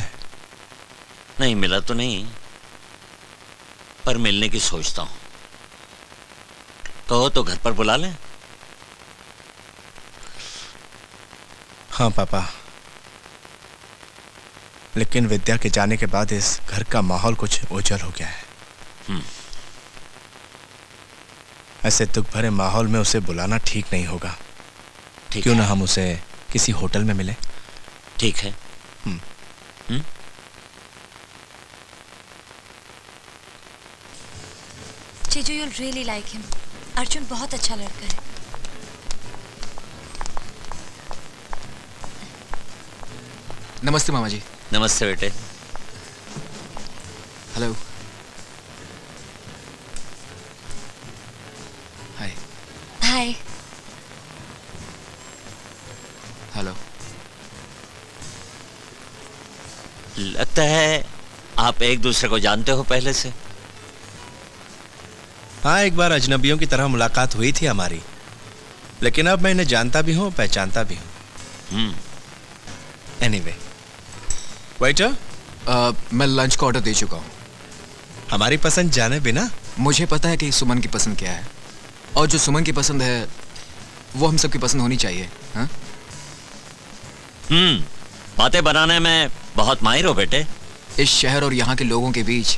नहीं मिला तो नहीं, पर मिलने की सोचता हूं। कहो तो घर पर बुला लें। हाँ पापा, लेकिन विद्या के जाने के बाद इस घर का माहौल कुछ ओझल हो गया है। ऐसे दुख भरे माहौल में उसे बुलाना ठीक नहीं होगा। क्यों ना हम उसे किसी होटल में मिले? ठीक है। Teju, you'll really like him. Arjun बहुत अच्छा लड़का है. नमस्ते मामा जी. नमस्ते बेटे. हेलो. हाय. हाय. हेलो. लगता है आप एक दूसरे को जानते हो पहले से. हाँ, एक बार अजनबियों की तरह मुलाकात हुई थी हमारी, लेकिन अब मैं इन्हें जानता भी हूँ, पहचानता भी हूँ. एनीवे, वेटर, मैं लंच का ऑर्डर दे चुका हूँ. हमारी पसंद जाने बिना मुझे पता है कि सुमन की पसंद क्या है, और जो सुमन की पसंद है वो हम सबकी पसंद होनी चाहिए. हाँ? बातें बनाने में बहुत माहिर हो बेटे. इस शहर और यहाँ के लोगों के बीच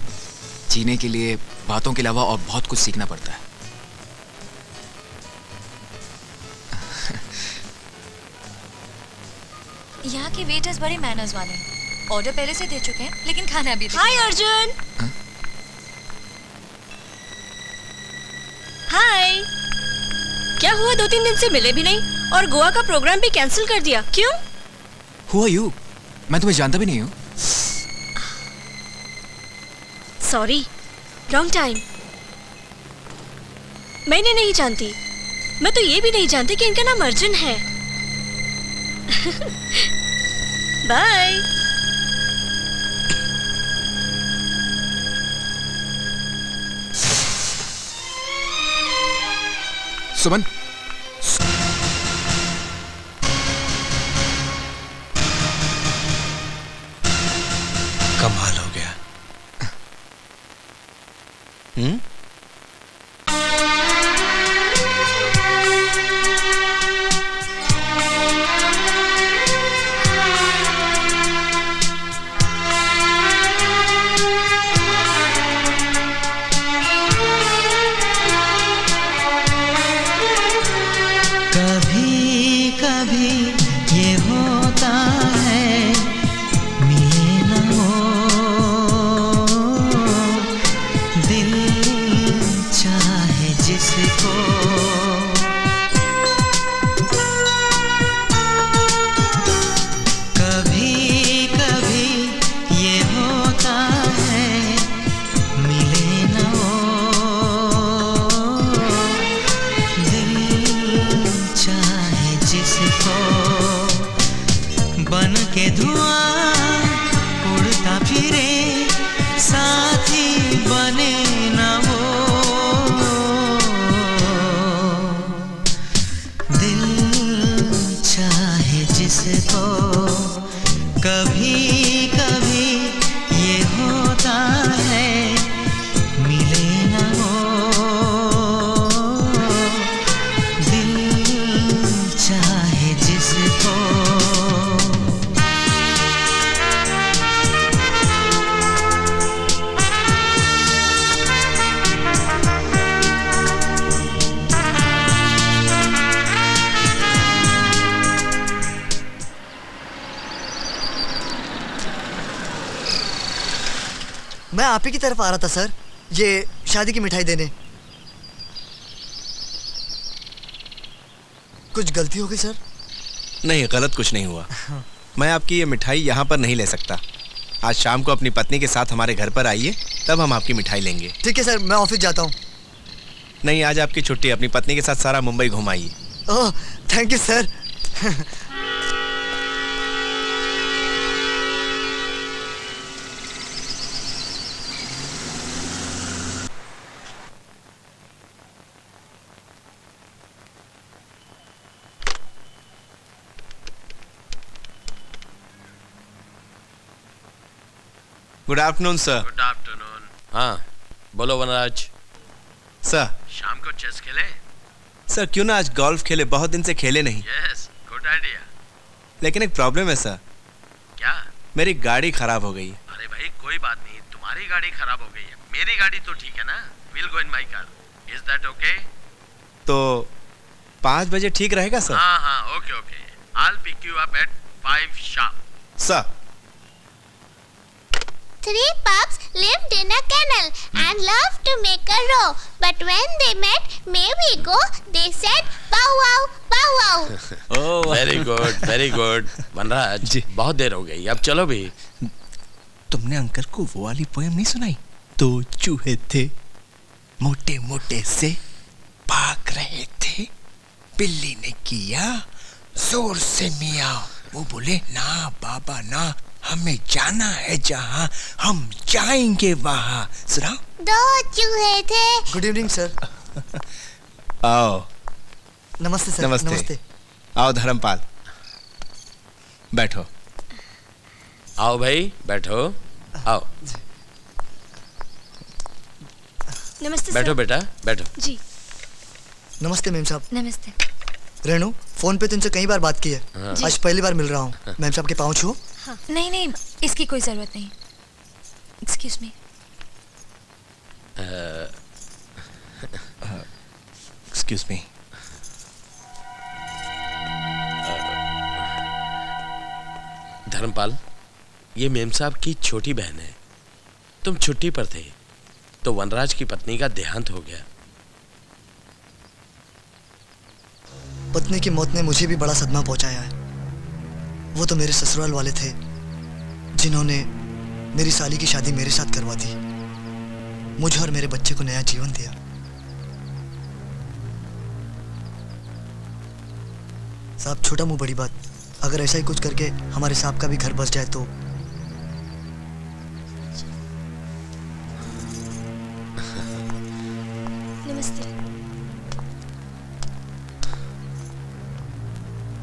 जीने के लिए बातों के अलावा और बहुत कुछ सीखना पड़ता है. यहाँ के वेटर्स बड़े मैनर्स वाले हैं. ऑर्डर पहले से दे चुके हैं, लेकिन खाना अभी. हाय अर्जुन. हाय. क्या हुआ, 2-3 दिन से मिले भी नहीं और गोवा का प्रोग्राम भी कैंसिल कर दिया, क्यों? Who are you? मैं तुम्हें जानता भी नहीं हूँ. Sorry, wrong time. मैंने नहीं जानती. मैं तो ये भी नहीं जानती कि इनका नाम अर्जुन है. बाय. सुमन. कमाल हो गया. कभी कभी ये होता है, मिले न हो दिल चाहे जिसको. कभी कभी ये होता है, मिले न हो दिल चाहे जिसको. बन के धुआं उड़ता फिरे, साथी बने न वो. दिल चाहे जिसको. कभी कभी ये होता है, मिले न हो दिल चाहे जिसको. मैं आप ही की तरफ आ रहा था सर, ये शादी की मिठाई देने. कुछ गलती हो गई सर? नहीं, गलत कुछ नहीं हुआ. मैं आपकी ये मिठाई यहाँ पर नहीं ले सकता. आज शाम को अपनी पत्नी के साथ हमारे घर पर आइए, तब हम आपकी मिठाई लेंगे. ठीक है सर, मैं ऑफिस जाता हूँ. नहीं, आज आपकी छुट्टी. अपनी पत्नी के साथ सारा मुंबई घुमाइए. Oh, thank you sir. Good afternoon sir. Good afternoon. हाँ, बोलो वनराज. सर. शाम को चेस खेले? सर, क्यों ना आज गोल्फ खेले, बहुत दिन से खेले नहीं. Yes, good idea. लेकिन एक प्रॉब्लम है सर. क्या? मेरी गाड़ी खराब हो गई. अरे भाई कोई बात नहीं, तुम्हारी गाड़ी खराब हो गई है, मेरी गाड़ी तो ठीक है ना. Will go in my car. Is that okay? तो 5 बजे ठीक रहेगा सर? हाँ हाँ, okay okay. I will pick you up at 5 sharp. Sir. three pups lived in a kennel and loved to make a row. But when they met, may we go? They said, bow wow, bow wow. Very good, very good. Vanraj, बहुत देर हो गई, अब चलो भी। तुमने uncle को वो वाली पोएम नहीं सुनाई? दो चूहे थे, मोटे मोटे से, भाग रहे थे, बिल्ली ने किया जोर से मियाओ। वो बोले ना बाबा ना, हमें जाना है जहाँ, हम जाएंगे वहाँ। सुनाओ। दो चूहे थे। Good evening sir. आओ। नमस्ते सर। नमस्ते। नमस्ते। आओ धर्मपाल, बैठो। आओ भाई, बैठो। आओ। नमस्ते बैठो सर। बेटा, बैठो। जी। नमस्ते मैम साहब। नमस्ते। रेणु, फोन पे तुमसे कई बार बात की है, हाँ। आज पहली बार मिल रहा हूँ। मैम साहब के पाँव छूओ। हाँ। नहीं नहीं, इसकी कोई जरूरत नहीं। Excuse me. Excuse me. Dharampal, ये मेम साहब की छोटी बहन है। तुम छुट्टी पर थे तो वनराज की पत्नी का देहांत हो गया। पत्नी की मौत ने मुझे भी बड़ा सदमा पहुंचाया है। वो तो मेरे ससुराल वाले थे जिन्होंने मेरी साली की शादी मेरे साथ करवा दी, मुझे और मेरे बच्चे को नया जीवन दिया। साहब, छोटा मुंह बड़ी बात, अगर ऐसा ही कुछ करके हमारे साहब का भी घर बस जाए तो। नमस्ते।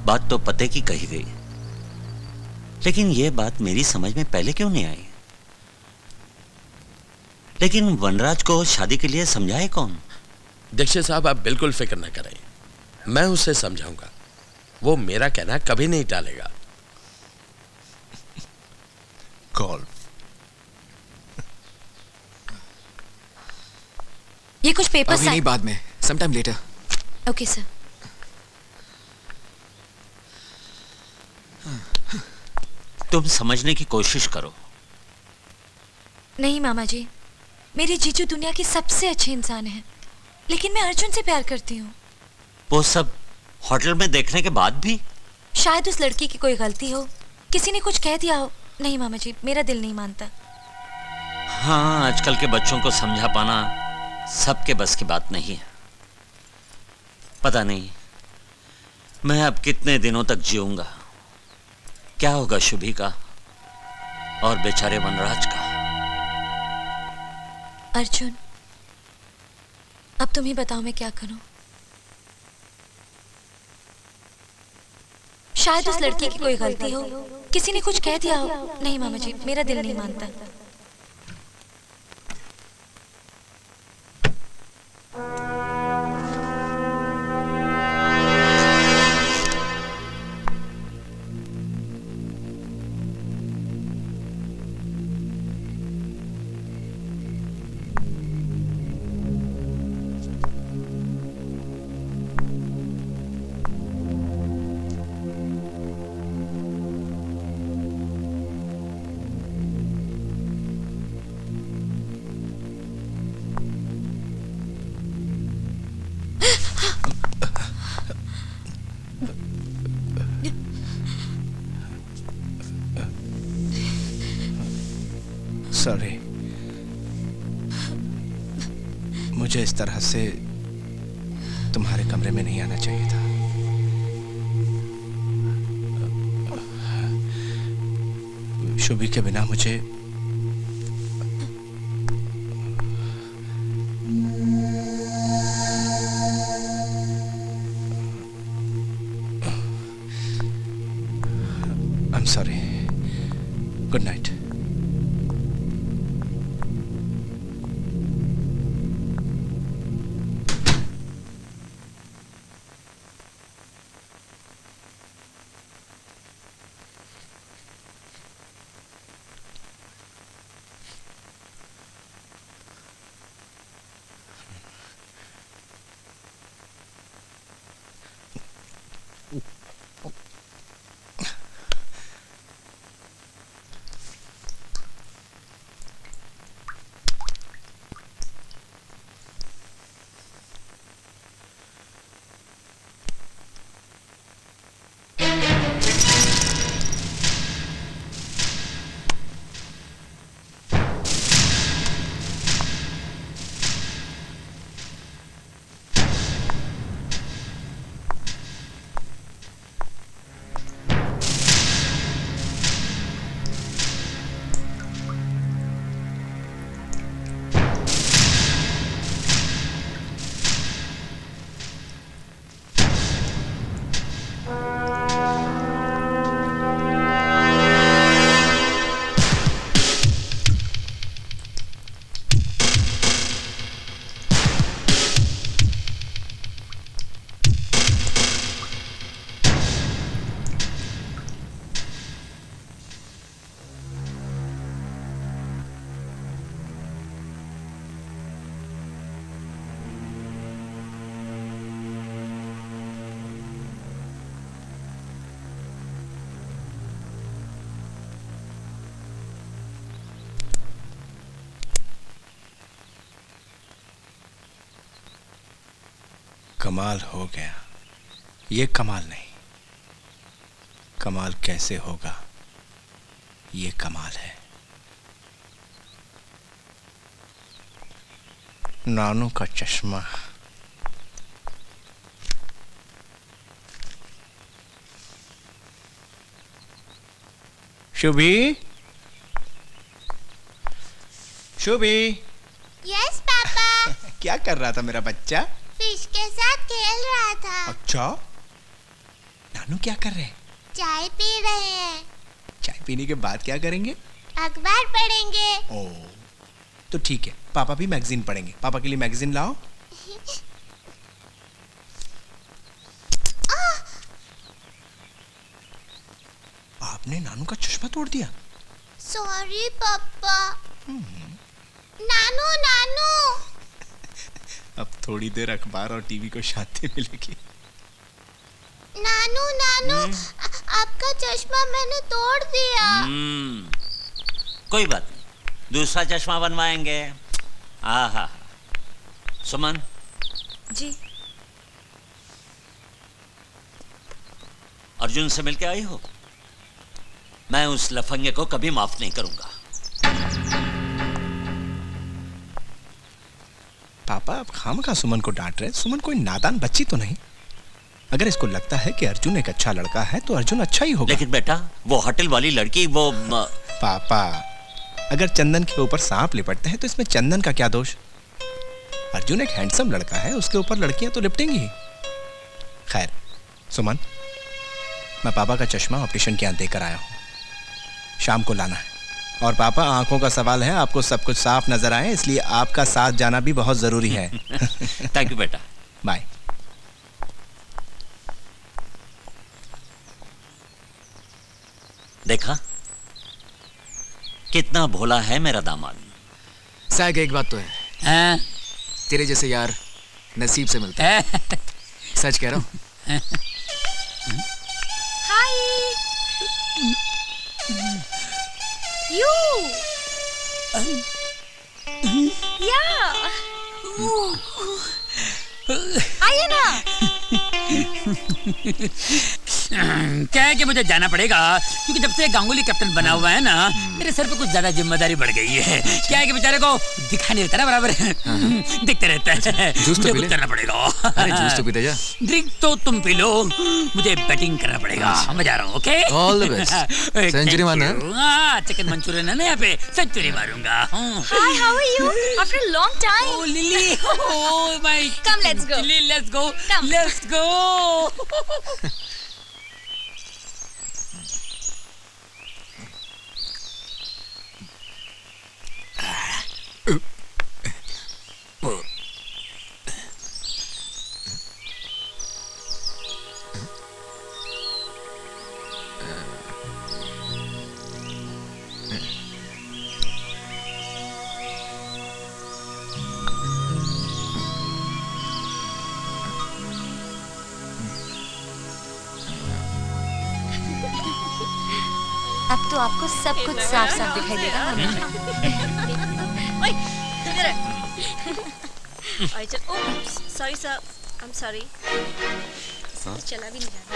बात तो पते की कही गई, लेकिन यह बात मेरी समझ में पहले क्यों नहीं आई? लेकिन वनराज को शादी के लिए समझाए कौन? दीक्षित साहब, आप बिल्कुल फिक्र न करें, मैं उसे समझाऊंगा। वो मेरा कहना कभी नहीं टालेगा। कॉल। ये कुछ पेपर अभी नहीं, बाद में, sometime later. Okay sir. तुम समझने की कोशिश करो। नहीं मामा जी, मेरे जीजू दुनिया के सबसे अच्छे इंसान हैं, लेकिन मैं अर्जुन से प्यार करती हूँ। वो सब होटल में देखने के बाद भी? शायद उस लड़की की कोई गलती हो, किसी ने कुछ कह दिया हो। नहीं मामा जी, मेरा दिल नहीं मानता। हाँ, आजकल के बच्चों को समझा पाना सबके बस की बात नहीं है। पता नहीं मैं अब कितने दिनों तक जीऊंगा। क्या होगा शुभी का और बेचारे वनराज का? अर्जुन, अब तुम ही बताओ मैं क्या करूं। शायद उस लड़की की कोई गलती हो, किसी ने कुछ कह दिया हो। नहीं मामा जी, मेरा दिल नहीं मानता। सॉरी, मुझे इस तरह से तुम्हारे कमरे में नहीं आना चाहिए था। शुभी के बिना मुझे आई एम सॉरी। Good night. कमाल हो गया। ये कमाल नहीं, कमाल कैसे होगा, ये कमाल है। नानू का चश्मा। Shubhi, Shubhi, yes papa. क्या कर रहा था मेरा बच्चा? फिश के साथ खेल रहा था। अच्छा, नानू क्या कर रहे हैं? चाय पी रहे हैं। चाय पीने के बाद क्या करेंगे? अखबार पढ़ेंगे। ओ, तो ठीक है, पापा भी मैगजीन पढ़ेंगे। पापा के लिए मैगजीन लाओ। आपने नानू का चश्मा तोड़ दिया। सॉरी पापा। नानू नानू। अब थोड़ी देर अखबार और टीवी को शांति मिलेगी। नानू नानू, आपका चश्मा मैंने तोड़ दिया। कोई बात नहीं, दूसरा चश्मा बनवाएंगे। आहा, सुमन जी। अर्जुन से मिलके आई हो? मैं उस लफंगे को कभी माफ नहीं करूंगा। पापा अब खामखा सुमन को डांट रहे। सुमन कोई नादान बच्ची तो नहीं। अगर इसको लगता है कि अर्जुन एक अच्छा लड़का है तो अर्जुन अच्छा ही होगा। लेकिन बेटा, वो होटल वाली लड़की वो पापा, अगर चंदन के ऊपर सांप लिपटते हैं तो इसमें चंदन का क्या दोष? अर्जुन एक हैंडसम लड़का है, उसके ऊपर लड़कियां तो लिपटेंगी ही। खैर सुमन, मैं पापा का चश्मा ऑपरेशन के यहाँ देकर आया हूँ, शाम को लाना है। और पापा, आंखों का सवाल है, आपको सब कुछ साफ नजर आए, इसलिए आपका साथ जाना भी बहुत जरूरी है। थैंक यू बेटा। बाय। देखा कितना भोला है मेरा दामाद। साग एक बात तो है, तेरे जैसे यार नसीब से मिलते हैं। सच कह रहा हूँ। हाय यू या आइए ना। क्या है कि मुझे जाना पड़ेगा, क्योंकि जब से गांगुली कैप्टन बना हुआ है ना, मेरे सर पे कुछ ज्यादा जिम्मेदारी बढ़ गई है। क्या है कि बेचारे को दिखा नहीं रहता ना बराबर, दिखते रहता है। जूस तो मुझे कुछ करना पड़ेगा। अरे जूस तो पीते जा। ड्रिंक तो तुम पी लो, मुझे बैटिंग करना पड़ेगा। मैं जा रहा हूँ। Okay, all the best. Century मारना है? हाँ, चिकन मंचूरियन है ना यहाँ पे, सेंचुरी मारूंगा। Hi, how are you? After a long time. Oh Lily, oh my, come let's go. Lily let's go, let's go. अब तो आपको सब कुछ साफ साफ दिखाई देगा। ओए, इधर चल। Oh, sorry sir, I am sorry. चला भी नहीं जाना।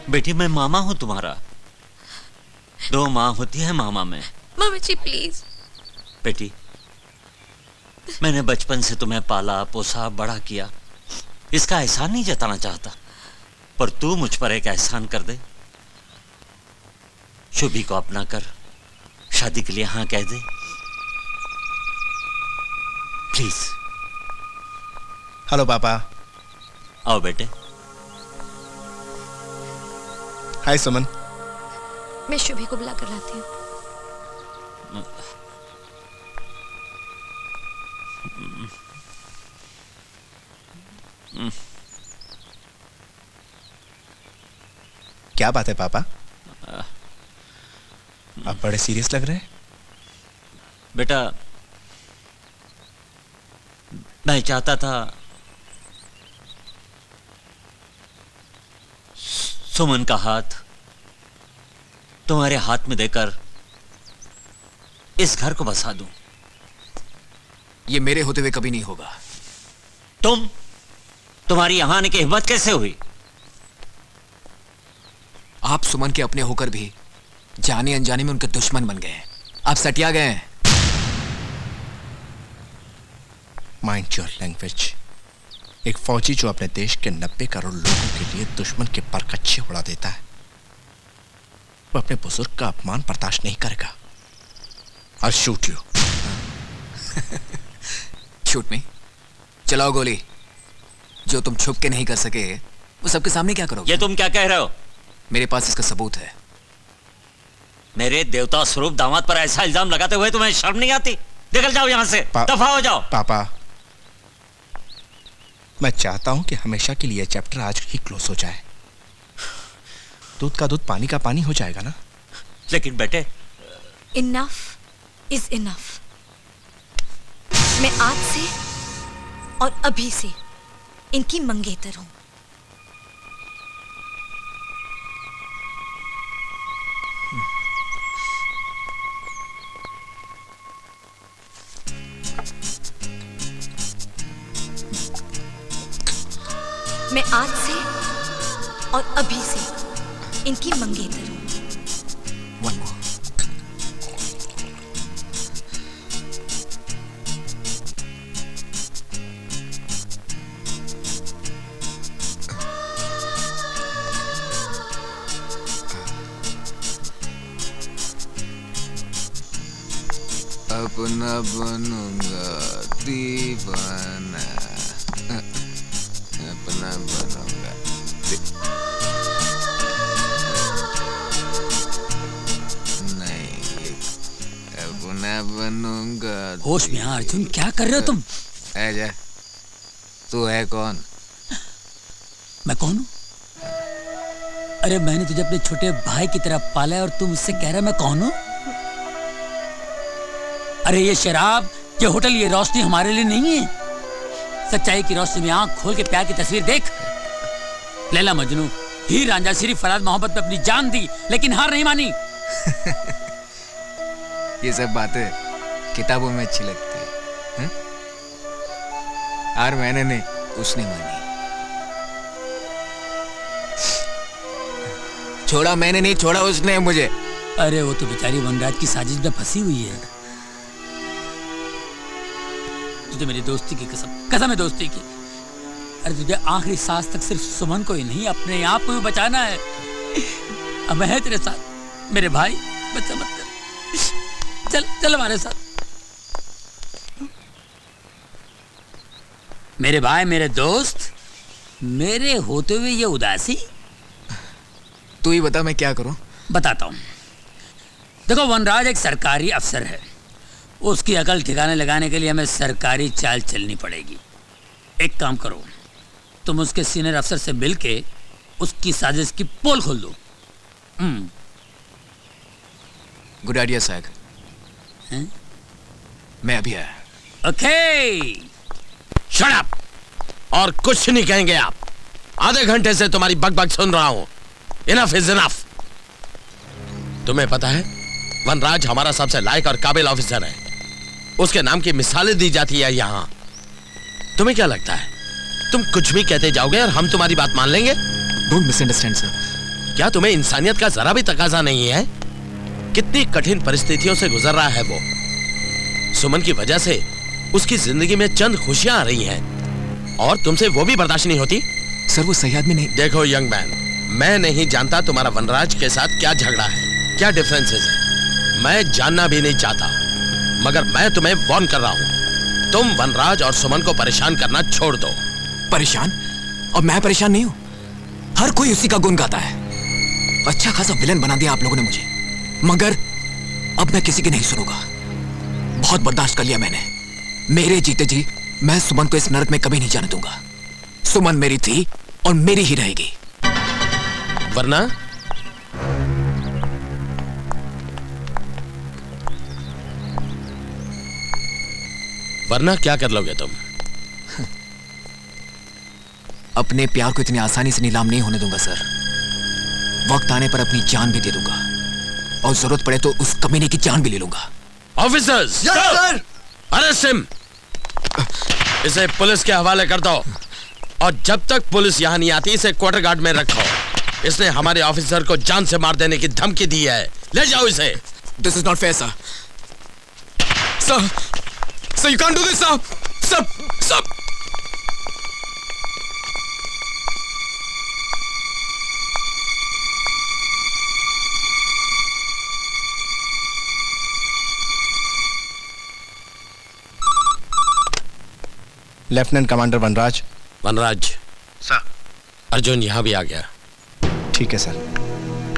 बेटी, मैं मामा हूँ तुम्हारा। दो माँ होती है मामा में। मामा जी प्लीज। बेटी, मैंने बचपन से तुम्हें पाला पोसा बड़ा किया, इसका एहसान नहीं जताना चाहता, पर तू मुझ पर एक एहसान कर दे। शुभी को अपना कर शादी के लिए हाँ कह दे प्लीज। हेलो पापा। आओ बेटे। हाय सुमन। मैं शुभी को बुला कर लाती हूँ। क्या बात है पापा, आप बड़े सीरियस लग रहे हैं। बेटा, मैं चाहता था सुमन का हाथ तुम्हारे हाथ में देकर इस घर को बसा दूं, ये मेरे होते हुए कभी नहीं होगा। तुम्हारी यहां आने की हिम्मत कैसे हुई? आप सुमन के अपने होकर भी जाने अनजाने में उनके दुश्मन बन गए हैं। आप सटिया गए हैं। Mind your language. एक फौजी जो अपने देश के 90 करोड़ लोगों के लिए दुश्मन के पर कच्चे उड़ा देता है, वो अपने बुजुर्ग का अपमान बर्दाश्त नहीं करेगा। I'll shoot you. शूट मी, चलाओ गोली। जो तुम छुप के नहीं कर सके वो सबके सामने क्या करोगे? ये तुम क्या कह रहे हो? मेरे पास इसका सबूत है। मेरे देवता स्वरूप दामाद पर ऐसा इल्जाम लगाते हुए तुम्हें शर्म नहीं आती? निकल जाओ यहां से, दफा हो जाओ। पापा, मैं चाहता हूं कि हमेशा के लिए चैप्टर आज ही क्लोज हो जाए। दूध का दूध, पानी का पानी हो जाएगा ना? लेकिन बेटे, इनफ इज इनफ। मैं आज से और अभी से इनकी मंगेतर हूं। मैं आज से और अभी से इनकी मंगेतर हूं। One more. अपना बनूंगा दीवाना, अपना बनूंगा नहीं, अपना बनूंगा। होश में आ अर्जुन, क्या कर रहे हो तुम? आजा। तू है कौन? मैं कौन हूँ? अरे मैंने तुझे अपने छोटे भाई की तरह पाला है और तुम मुझसे कह रहा है मैं कौन हूँ? अरे ये शराब, ये होटल, ये रोशनी हमारे लिए नहीं है। सच्चाई की रोशनी में आंख खोल के प्यार की तस्वीर देख। लैला मजनू, हीर रांझा, सिर्फ फराद मोहब्बत में अपनी जान दी लेकिन हार नहीं मानी। ये सब बातें किताबों में अच्छी लगती है। हार मैंने नहीं, उसने मानी। छोड़ा मैंने नहीं, छोड़ा उसने मुझे। अरे वो तो बेचारी वनराज की साजिश में फंसी हुई है। तुझे मेरी दोस्ती की कसम है दोस्ती की। अरे तुझे आखिरी सांस तक सिर्फ सुमन को ही नहीं, अपने आप को भी बचाना है। अब मैं है तेरे साथ मेरे भाई, बच्चा मत कर। चल चल हमारे साथ। मेरे भाई, मेरे दोस्त, मेरे होते हुए ये उदासी। तू ही बता मैं क्या करूं? बताता हूं। देखो, वनराज एक सरकारी अफसर है। उसकी अकल ठिकाने लगाने के लिए हमें सरकारी चाल चलनी पड़ेगी। एक काम करो, तुम उसके सीनियर अफसर से मिलके उसकी साजिश की पोल खोल दो। गुड आइडिया सैग। मैं अभी आया। Okay, shut up. और कुछ नहीं कहेंगे आप। आधे घंटे से तुम्हारी बकबक सुन रहा हूं। Enough is enough. तुम्हें पता है, वनराज हमारा सबसे लायक और काबिल ऑफिसर है। उसके नाम की मिसालें दी जाती है यहाँ। तुम्हें क्या लगता है तुम कुछ भी कहते जाओगे और हम तुम्हारी बात मान लेंगे? Don't misunderstand sir. क्या तुम्हें इंसानियत का जरा भी तकाजा नहीं है? कितनी कठिन परिस्थितियों से गुजर रहा है वो। सुमन की वजह से उसकी जिंदगी में चंद खुशियां आ रही हैं और तुमसे वो भी बर्दाश्त नहीं होती। सर वो सही आदमी नहीं। देखो यंग मैन, मैं नहीं जानता तुम्हारा वनराज के साथ क्या झगड़ा है, क्या डिफरेंसेस है। मैं जानना भी नहीं चाहता, मगर मैं तुम्हें वार्न कर रहा हूं। तुम वनराज और सुमन को परेशान करना छोड़ दो। परेशान? और मैं परेशान नहीं हूं। हर कोई उसी का गुण गाता है। अच्छा खासा विलन बना दिया आप लोगों ने मुझे, मगर अब मैं किसी की नहीं सुनूंगा। बहुत बर्दाश्त कर लिया मैंने। मेरे जीते जी मैं सुमन को इस नरक में कभी नहीं जाने दूंगा। सुमन मेरी थी और मेरी ही रहेगी। वरना क्या कर लोगे तुम? अपने प्यार को इतनी आसानी से नीलाम नहीं होने दूंगा सर। वक्त आने पर अपनी जान भी दे दूंगा और जरूरत पड़े तो उस कमीने की जान भी ले लूंगा। Officers, yes sir. Arrest him. इसे पुलिस के हवाले कर दो और जब तक पुलिस यहाँ नहीं आती इसे क्वार्टर गार्ड में रखो। इसने हमारे ऑफिसर को जान से मार देने की धमकी दी है। ले जाओ इसे। This is not fair, sir. Sir, sir, you can't do this, sir. Sir, sir. Lieutenant commander Vanraj. Vanraj sir. Arjun यहाँ भी आ गया। ठीक है सर,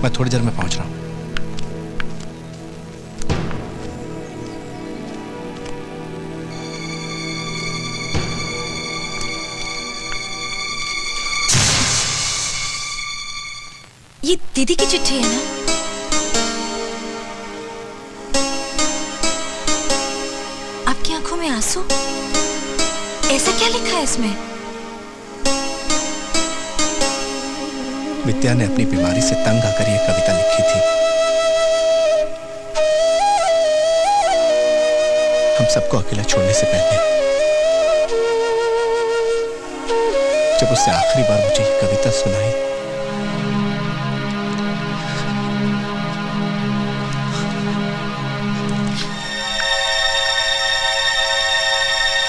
मैं थोड़ी देर में पहुंच रहा हूँ। ये दीदी की चिट्ठी है ना? आपकी आंखों में आंसू? ऐसा क्या लिखा है इसमें? विद्या ने अपनी बीमारी से तंग आकर यह कविता लिखी थी। हम सबको अकेला छोड़ने से पहले जब उससे आखिरी बार मुझे ये कविता सुनाई,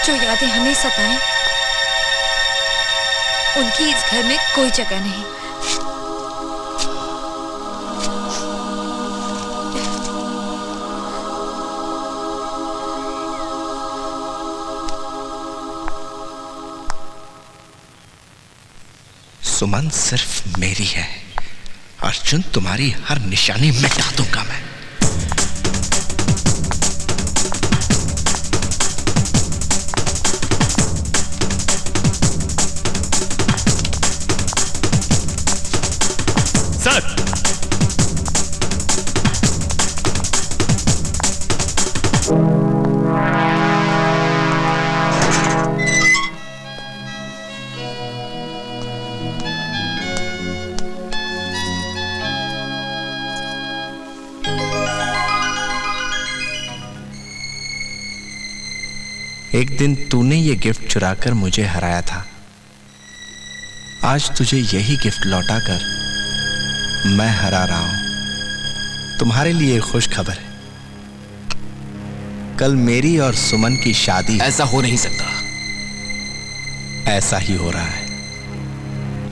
जो यादें हमें सताएं, उनकी इस घर में कोई जगह नहीं। सुमन सिर्फ मेरी है। अर्जुन, तुम्हारी हर निशानी मिटा दूंगा मैं। सर, एक दिन तूने ये गिफ्ट चुराकर मुझे हराया था। आज तुझे यही गिफ्ट लौटाकर मैं हरा रहा हूं। तुम्हारे लिए खुश खबर है, कल मेरी और सुमन की शादी। ऐसा हो नहीं सकता। ऐसा ही हो रहा है,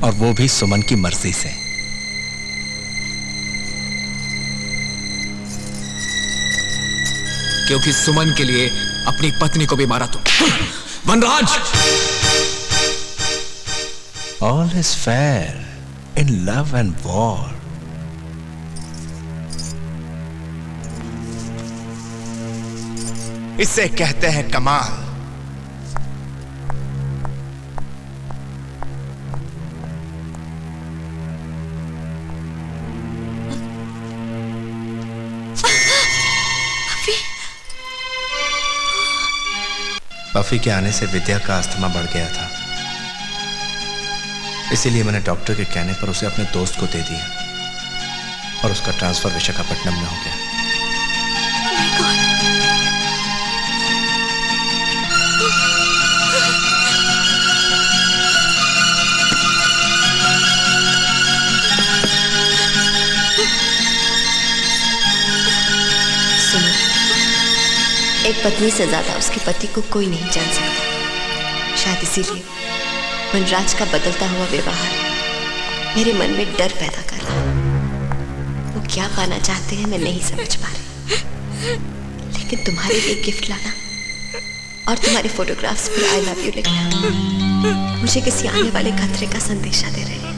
और वो भी सुमन की मर्जी से। क्योंकि सुमन के लिए अपनी पत्नी को भी मारा तुम। वनराज! All is fair in love and war. इसे कहते हैं कमाल। पफी के आने से विद्या का अस्थमा बढ़ गया था, इसीलिए मैंने डॉक्टर के कहने पर उसे अपने दोस्त को दे दिया और उसका ट्रांसफर विशाखापट्टनम में हो गया। एक पत्नी से ज्यादा उसके पति को कोई नहीं जान सकता। शायद इसीलिए वनराज का बदलता हुआ व्यवहार मेरे मन में डर पैदा कर रहा। वो क्या पाना चाहते हैं मैं नहीं समझ पा रही, लेकिन तुम्हारे लिए गिफ्ट लाना और तुम्हारे फोटोग्राफ्स पर आई लव यू लिखना मुझे किसी आने वाले खतरे का संदेशा दे रहे हैं।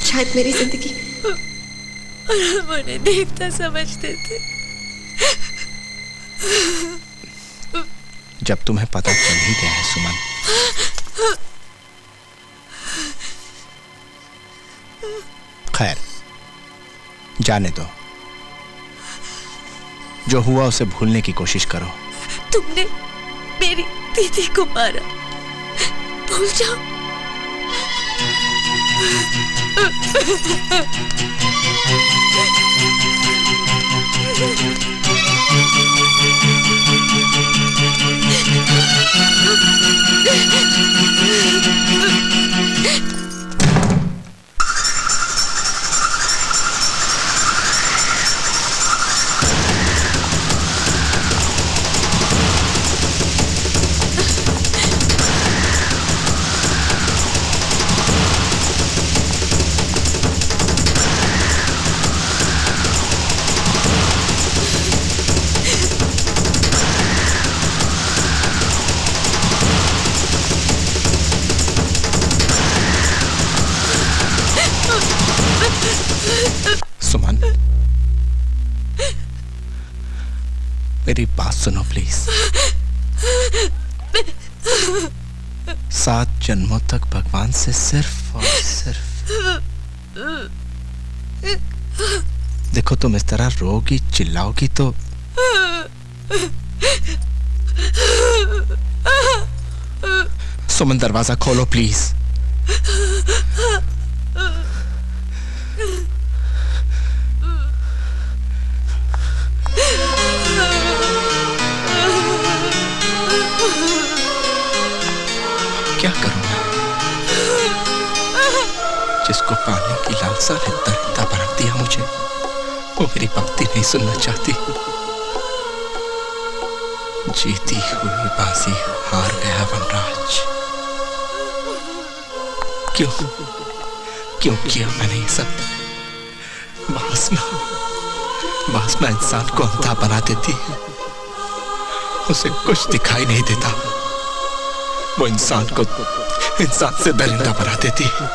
शायद मेरी जिंदगी और हम उन्हें देखता समझते थे। जब तुम्हें पता चल ही गया है सुमन, खैर जाने दो। जो हुआ उसे भूलने की कोशिश करो। तुमने मेरी दीदी को मारा, भूल जाओ। मेरी बात सुनो प्लीज। 7 जन्मों तक भगवान से सिर्फ और सिर्फ देखो, तुम इस तरह रोगी चिल्लाओगी तो सुमन, दरवाजा खोलो प्लीज। क्या करूं मैं? जिसको पाने की लालसा ने दरिंदा बना दिया मुझे, वो मेरी भक्ति नहीं सुनना चाहती। जीती हुई बाजी हार गया वनराज। क्यों किया मैंने ये सब? वासना इंसान को अंधा बना देती है, उसे कुछ दिखाई नहीं देता। वो इंसान से दरिंदा बना देती है।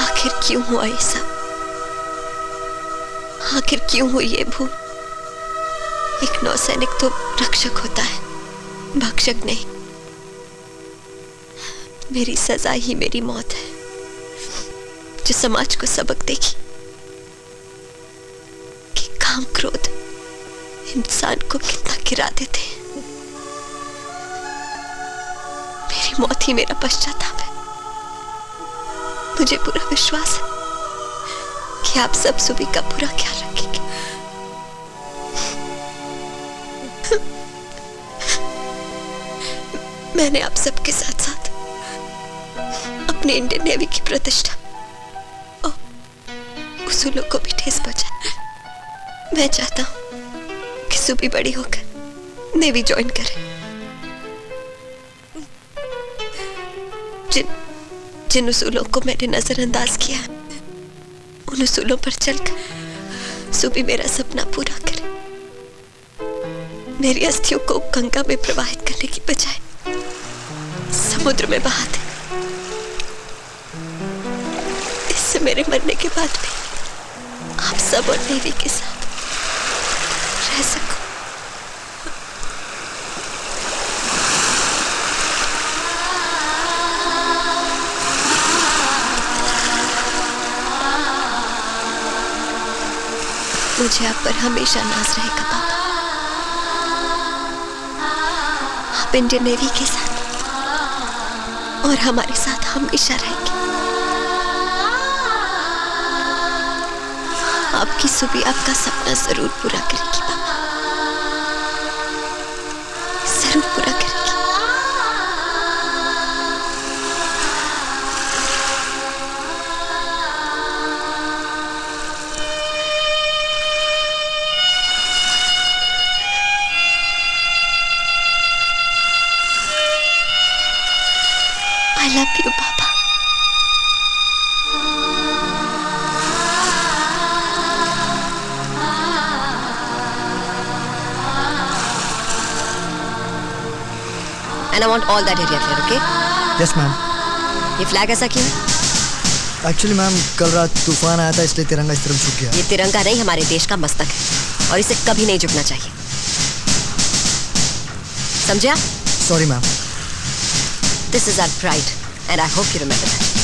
आखिर क्यों हुआ ये सब? आखिर क्यों हुई ये भूल? एक नौसैनिक तो रक्षक होता है, भक्षक नहीं। मेरी सजा ही मेरी मौत है, जो समाज को सबक देगी कि काम क्रोध इंसान को कितना गिरा देते हैं। मेरी मौत ही मेरा पश्चाताप है। मुझे पूरा विश्वास है कि आप सब सुबी का पूरा ख्याल रखेंगे। मैंने आप सबके साथ साथ अपने इंडियन नेवी की प्रतिष्ठा और उसूलों को भी ठेस पहुंचाई। मैं चाहता हूं कि सुबी बड़ी होकर नेवी ज्वाइन करे। जिन उसूलों को मैंने नजरअंदाज किया, उन उसूलों पर चलकर सुबी मेरा सपना पूरा करे। मेरी अस्थियों को गंगा में प्रवाहित करने की बजाय समुद्र में बहा दे। इससे मेरे मरने के बाद भी आप सब और नेवी के साथ रह सकूं। मुझे आप पर हमेशा नाज रहेगा पापा। आप इंडियन नेवी के साथ और हमारे साथ हमेशा रहेंगे। आपकी सुबी आपका सपना जरूर पूरा करेगी पापा, जरूर पूरा करेगी। I love you, Papa. And I want all that area clear, okay? Yes, ma'am. ये फ्लैग ऐसा क्यों है? एक्चुअली मैम कल रात तूफान आया था इसलिए तिरंगा इस तरफ झुक गया। ये तिरंगा नहीं हमारे देश का मस्तक है और इसे कभी नहीं झुकना चाहिए, समझा? Sorry ma'am. This is our pride and I hope you remember that.